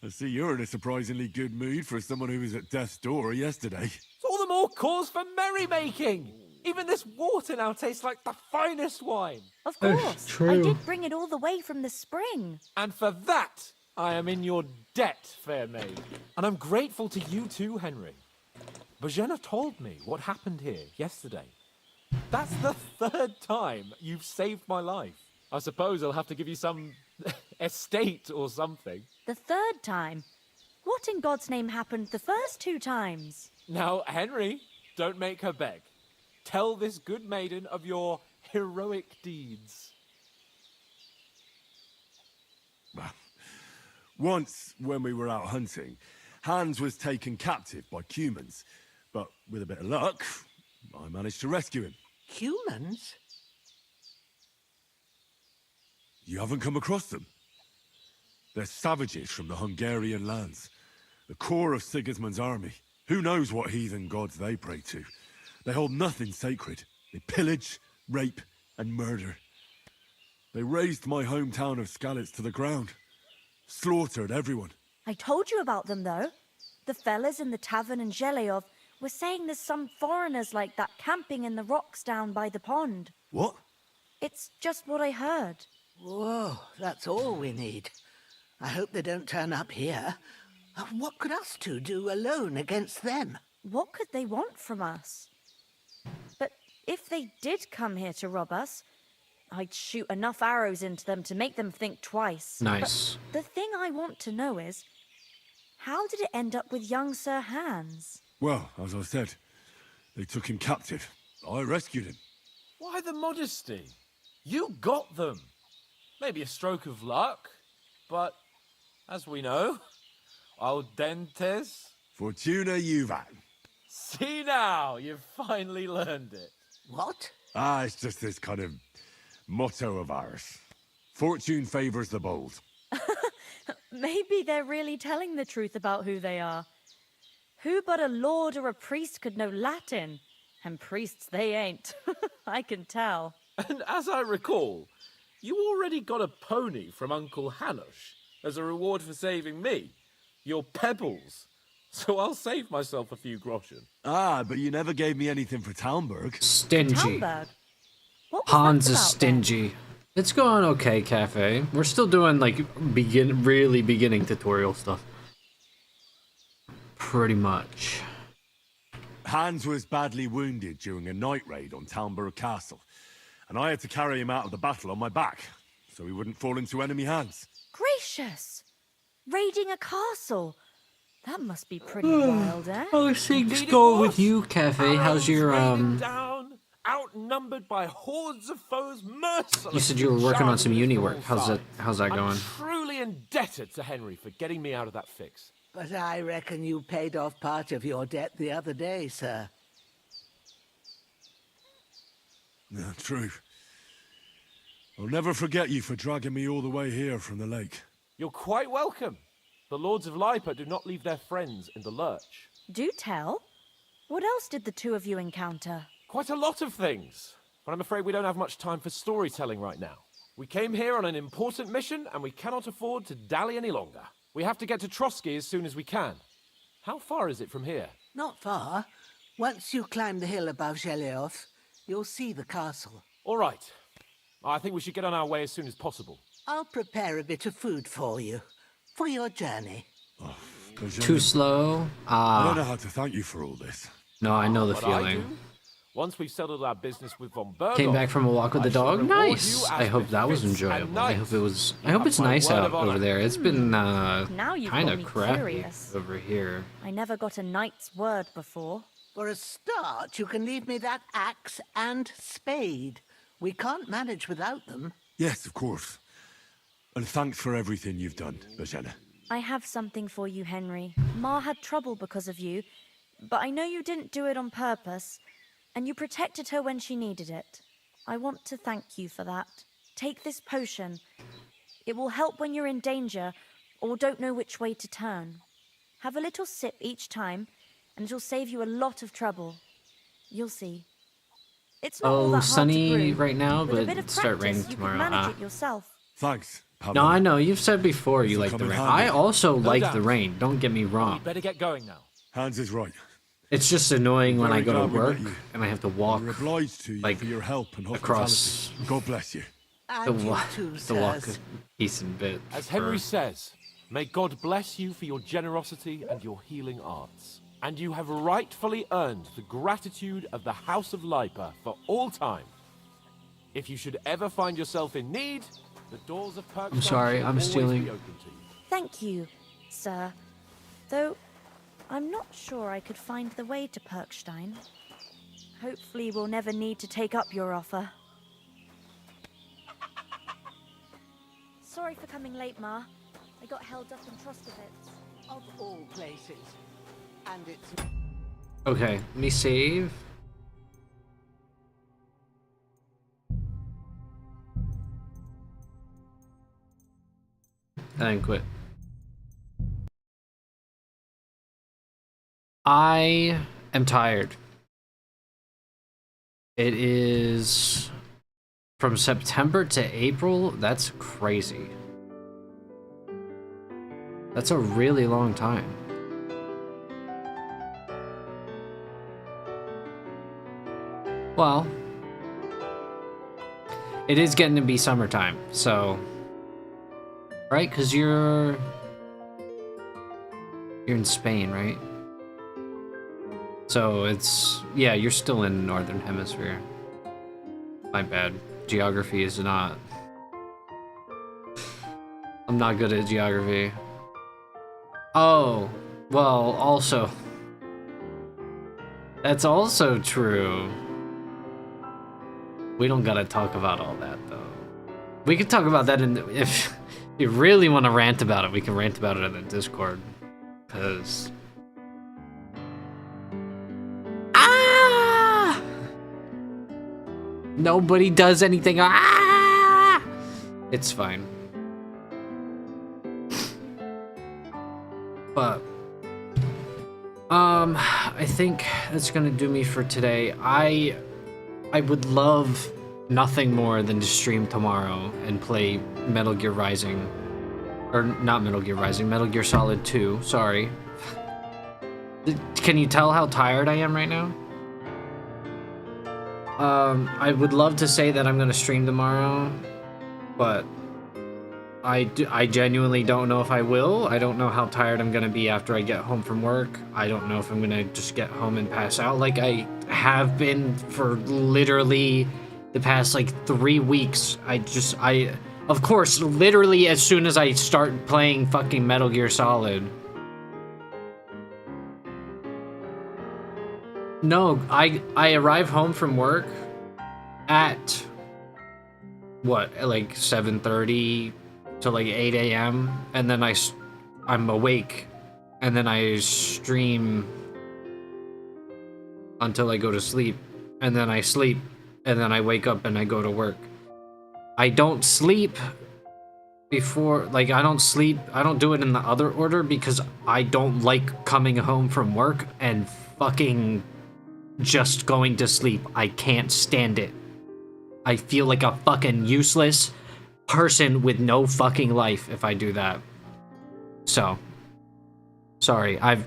I see you're in a surprisingly good mood for someone who was at death's door yesterday. It's all the more cause for merrymaking! Even this water now tastes like the finest wine. Of course. I did bring it all the way from the spring. And for that, I am in your debt, fair maid. And I'm grateful to you too, Henry. Bajena told me what happened here yesterday. That's the 3rd time you've saved my life. I suppose I'll have to give you some estate or something. The 3rd time? What in God's name happened the first 2 times? Now, Henry, don't make her beg. Tell this good maiden of your heroic deeds. Once, when we were out hunting, Hans was taken captive by humans. But with a bit of luck, I managed to rescue him. Humans? You haven't come across them? They're savages from the Hungarian lands. The core of Sigismund's army. Who knows what heathen gods they pray to? They hold nothing sacred. They pillage, rape, and murder. They razed my hometown of Skalitz to the ground. Slaughtered everyone. I told you about them, though. The fellas in the tavern in Zheleov were saying there's some foreigners like that camping in the rocks down by the pond. What? It's just what I heard. Whoa, that's all we need. I hope they don't turn up here. What could us two do alone against them? What could they want from us? But if they did come here to rob us, I'd shoot enough arrows into them to make them think twice. Nice. But the thing I want to know is, how did it end up with young Sir Hans? Well, as I said, they took him captive. I rescued him. Why the modesty? You got them. Maybe a stroke of luck, but as we know, audentes. Fortuna juvat. See now, you've finally learned it. What? It's just this kind of motto of ours. Fortune favors the bold. Maybe they're really telling the truth about who they are. Who but a lord or a priest could know Latin? And priests they ain't. I can tell. And as I recall, you already got a pony from Uncle Hanush as a reward for saving me. Your pebbles. So I'll save myself a few groschen. But you never gave me anything for Talmberg. Stingy. Talmberg? What was Hans that is about stingy. It's going okay, Cafe. We're still doing like really beginning tutorial stuff. Pretty much. Hans was badly wounded during a night raid on Talmberg Castle, and I had to carry him out of the battle on my back, so he wouldn't fall into enemy hands. Gracious! Raiding a castle? That must be pretty wild, eh? How things go with you, Cafe? How's your Down, outnumbered by hordes of foes, merciless. You said you were working on some uni work. How's that going? I'm truly indebted to Henry for getting me out of that fix. But I reckon you paid off part of your debt the other day, sir. No, true. I'll never forget you for dragging me all the way here from the lake. You're quite welcome. The Lords of Lipa do not leave their friends in the lurch. Do tell. What else did the two of you encounter? Quite a lot of things. But I'm afraid we don't have much time for storytelling right now. We came here on an important mission, and we cannot afford to dally any longer. We have to get to Trotsky as soon as we can. How far is it from here? Not far. Once you climb the hill above Zheleov, you'll see the castle. All right. I think we should get on our way as soon as possible. I'll prepare a bit of food for you, for your journey. Too slow. I don't know Ah. how to thank you for all this. No, I know the But I feeling. do. Once we've settled our business with von Berghoff, Came back from a walk with the I shall dog. reward Nice. you I as hope that was befits a enjoyable. I knight. hope it was. I You hope have it's my nice word out of honor. over there. It's been Now you've kind got of me crappy curious. over here. I never got a knight's word before. For a start, you can leave me that axe and spade. We can't manage without them. Yes, of course. And thanks for everything you've done, Bajana. I have something for you, Henry. Ma had trouble because of you, but I know you didn't do it on purpose, and you protected her when she needed it. I want to thank you for that. Take this potion. It will help when you're in danger or don't know which way to turn. Have a little sip each time, and it'll save you a lot of trouble. You'll see. It's not all Oh, that hard to sunny brew. right now, With a but bit of it's start raining practice, you tomorrow. can manage Ah. it yourself. Thanks. No, I know. You've said before you like come the in rain. handy. I also No like doubt. the rain. Don't get me We wrong. better get going now. Hans is right. It's just annoying when I Very go to glad we met work you. and I have to walk We're obliged to you like for your help and across hospitality. God bless you. the, And you wa- too, the walk a sirs. decent bit. As Henry for- says, may God bless you for your generosity and your healing arts. And you have rightfully earned the gratitude of the House of Lipa for all time. If you should ever find yourself in need, the doors of Perkstone I'm sorry, shall I'm always stealing. be open to you. Thank you, sir. Though, I'm not sure I could find the way to Perkstein. Hopefully we'll never need to take up your offer. Sorry for coming late, Ma. I got held up in Troskovitz. Of all places. And it's... Okay, let me save. And then quit. I am tired. It is from September to April. That's crazy. That's a really long time. Well, it is getting to be summertime, so right? Because you're in Spain, right? So it's, yeah, you're still in the Northern Hemisphere. My bad. Geography is not... I'm not good at geography. Oh, well, also... That's also true. We don't gotta talk about all that, though. We can talk about that in the, if you really want to rant about it, we can rant about it in the Discord. Because... Ah! Nobody does anything. Ah! It's fine. But... I think that's gonna do me for today. I would love nothing more than to stream tomorrow and play Metal Gear Rising. Or not Metal Gear Rising, Metal Gear Solid 2, sorry. Can you tell how tired I am right now? I would love to say that I'm gonna stream tomorrow, but I genuinely don't know if I will. I don't know how tired I'm gonna be after I get home from work. I don't know if I'm gonna just get home and pass out like I have been for literally the past like 3 weeks. Of course, literally as soon as I start playing fucking Metal Gear Solid. No, I arrive home from work at what, like 7:30 to like 8 a.m. and then I'm awake and then I stream until I go to sleep and then I sleep and then I wake up and I go to work. I don't sleep before, like I don't do it in the other order because I don't like coming home from work and fucking just going to sleep. I can't stand it. I feel like a fucking useless person with no fucking life if I do that. So, sorry, I've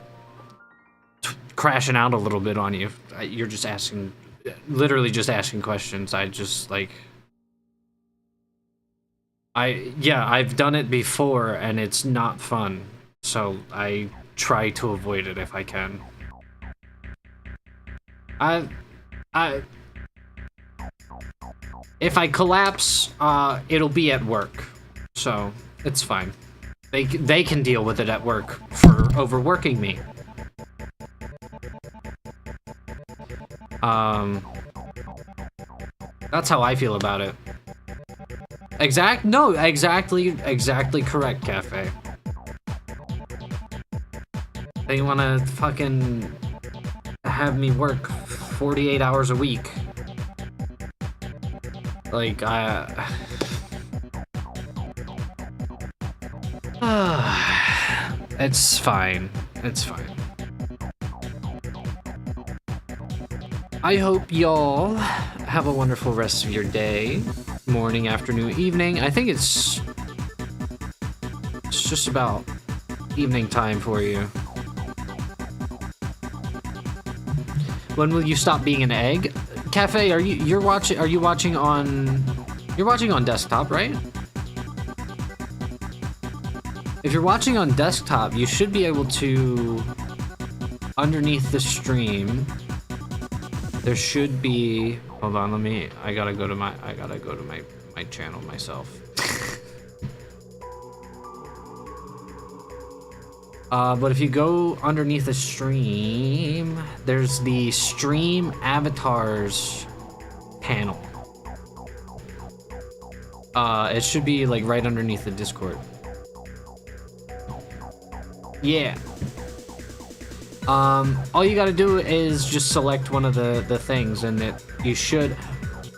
crashing out a little bit on you. You're just asking, literally just asking questions. I just like, Yeah, I've done it before and it's not fun. So I try to avoid it if I can. If I collapse, it'll be at work. So it's fine. They can deal with it at work for overworking me. That's how I feel about it. Exactly correct, Cafe. They wanna fucking have me work 48 hours a week. Like, it's fine. It's fine. I hope y'all have a wonderful rest of your day, morning, afternoon, evening. I think it's just about evening time for you. When will you stop being an egg? Cafe, are you watching on desktop, right? If you're watching on desktop, you should be able to, underneath the stream, there should be, hold on, I gotta go to my channel myself. But if you go underneath the stream, there's the stream avatars panel. It should be like right underneath the Discord. Yeah. All you gotta do is just select one of the things and you should,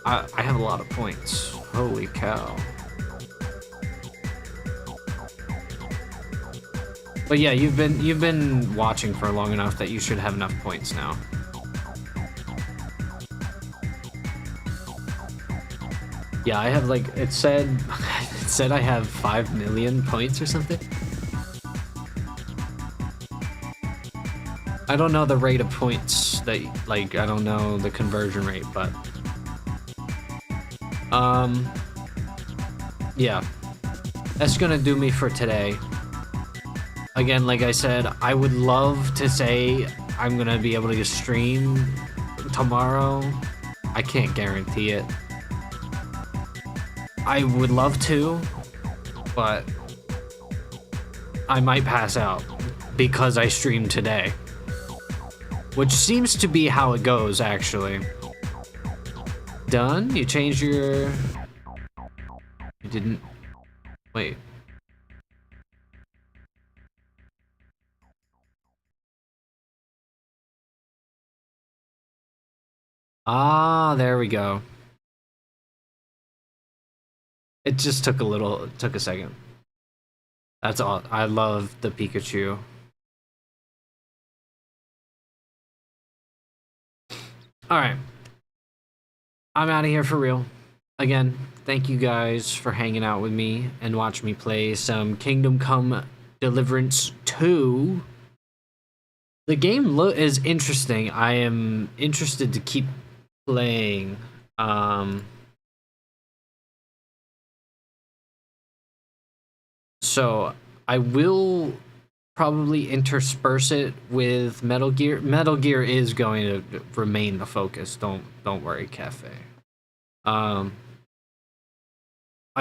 I have a lot of points. Holy cow. But yeah, you've been watching for long enough that you should have enough points now. Yeah, I have like, it said I have 5 million points or something. I don't know the rate of points that, like, I don't know the conversion rate, but yeah, that's gonna do me for today. Again, like I said, I would love to say I'm gonna be able to stream tomorrow. I can't guarantee it. I would love to, but I might pass out because I streamed today. Which seems to be how it goes, actually. Done? You changed your... You didn't... Wait. Ah, there we go. It just took a second. That's all. I love the Pikachu. Alright. I'm out of here for real. Again, thank you guys for hanging out with me and watch me play some Kingdom Come Deliverance 2. The game is interesting. I am interested to keep playing. So I will probably intersperse it with Metal Gear. Metal Gear is going to remain the focus. Don't worry, Cafe. I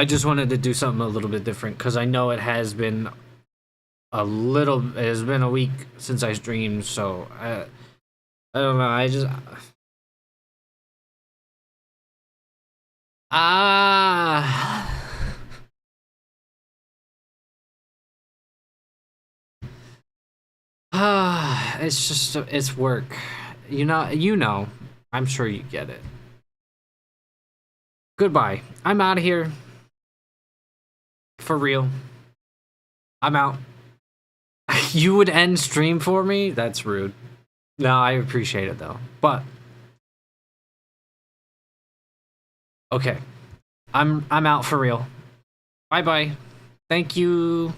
just wanted to do something a little bit different because I know it has been it has been a week since I streamed, so I don't know. It's just, it's work. You know, I'm sure you get it. Goodbye. I'm out of here. For real. I'm out. You would end stream for me? That's rude. No, I appreciate it though. But okay. I'm out for real. Bye-bye. Thank you.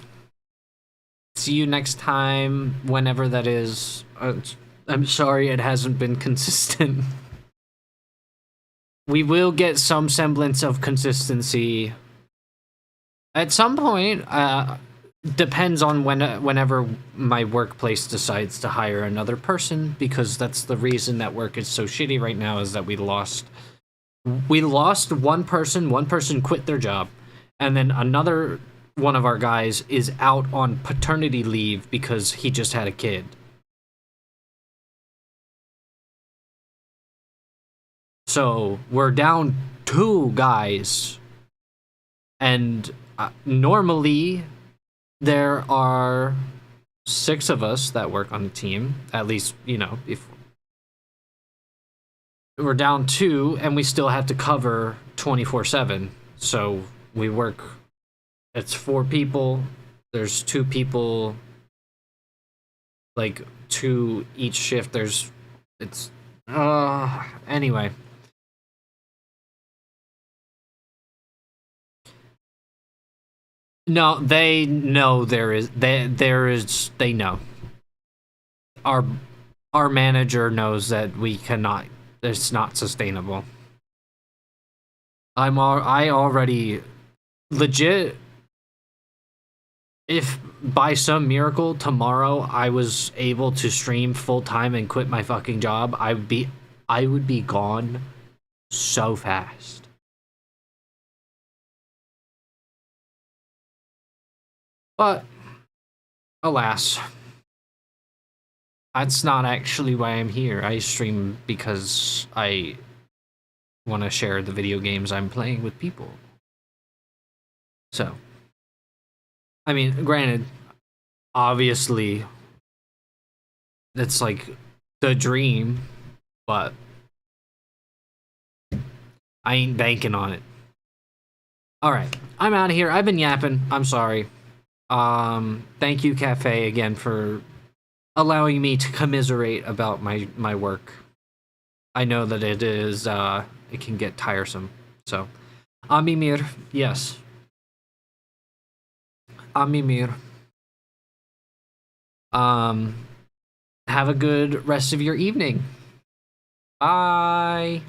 See you next time, whenever that is. I'm sorry it hasn't been consistent. We will get some semblance of consistency At some point, depends on whenever my workplace decides to hire another person, because that's the reason that work is so shitty right now, is that we lost one person quit their job, and then another one of our guys is out on paternity leave because he just had a kid. So we're down 2 guys, and normally there are 6 of us that work on the team, at least, you know, if we're down 2 and we still have to cover 24/7. So we work, it's 4 people, there's 2 people, like 2 each shift. Anyway. No, they know they know. Our manager knows that we cannot, it's not sustainable. I already legit, if by some miracle tomorrow I was able to stream full time and quit my fucking job, I would be gone so fast. But alas, that's not actually why I'm here. I stream because I want to share the video games I'm playing with people. So, I mean, granted, obviously, it's like the dream, but I ain't banking on it. Alright, I'm out of here. I've been yapping. I'm sorry. Thank you, Cafe, again, for allowing me to commiserate about my work. I know that it is, it can get tiresome. So, Amimir, yes. Amimir. Have a good rest of your evening. Bye.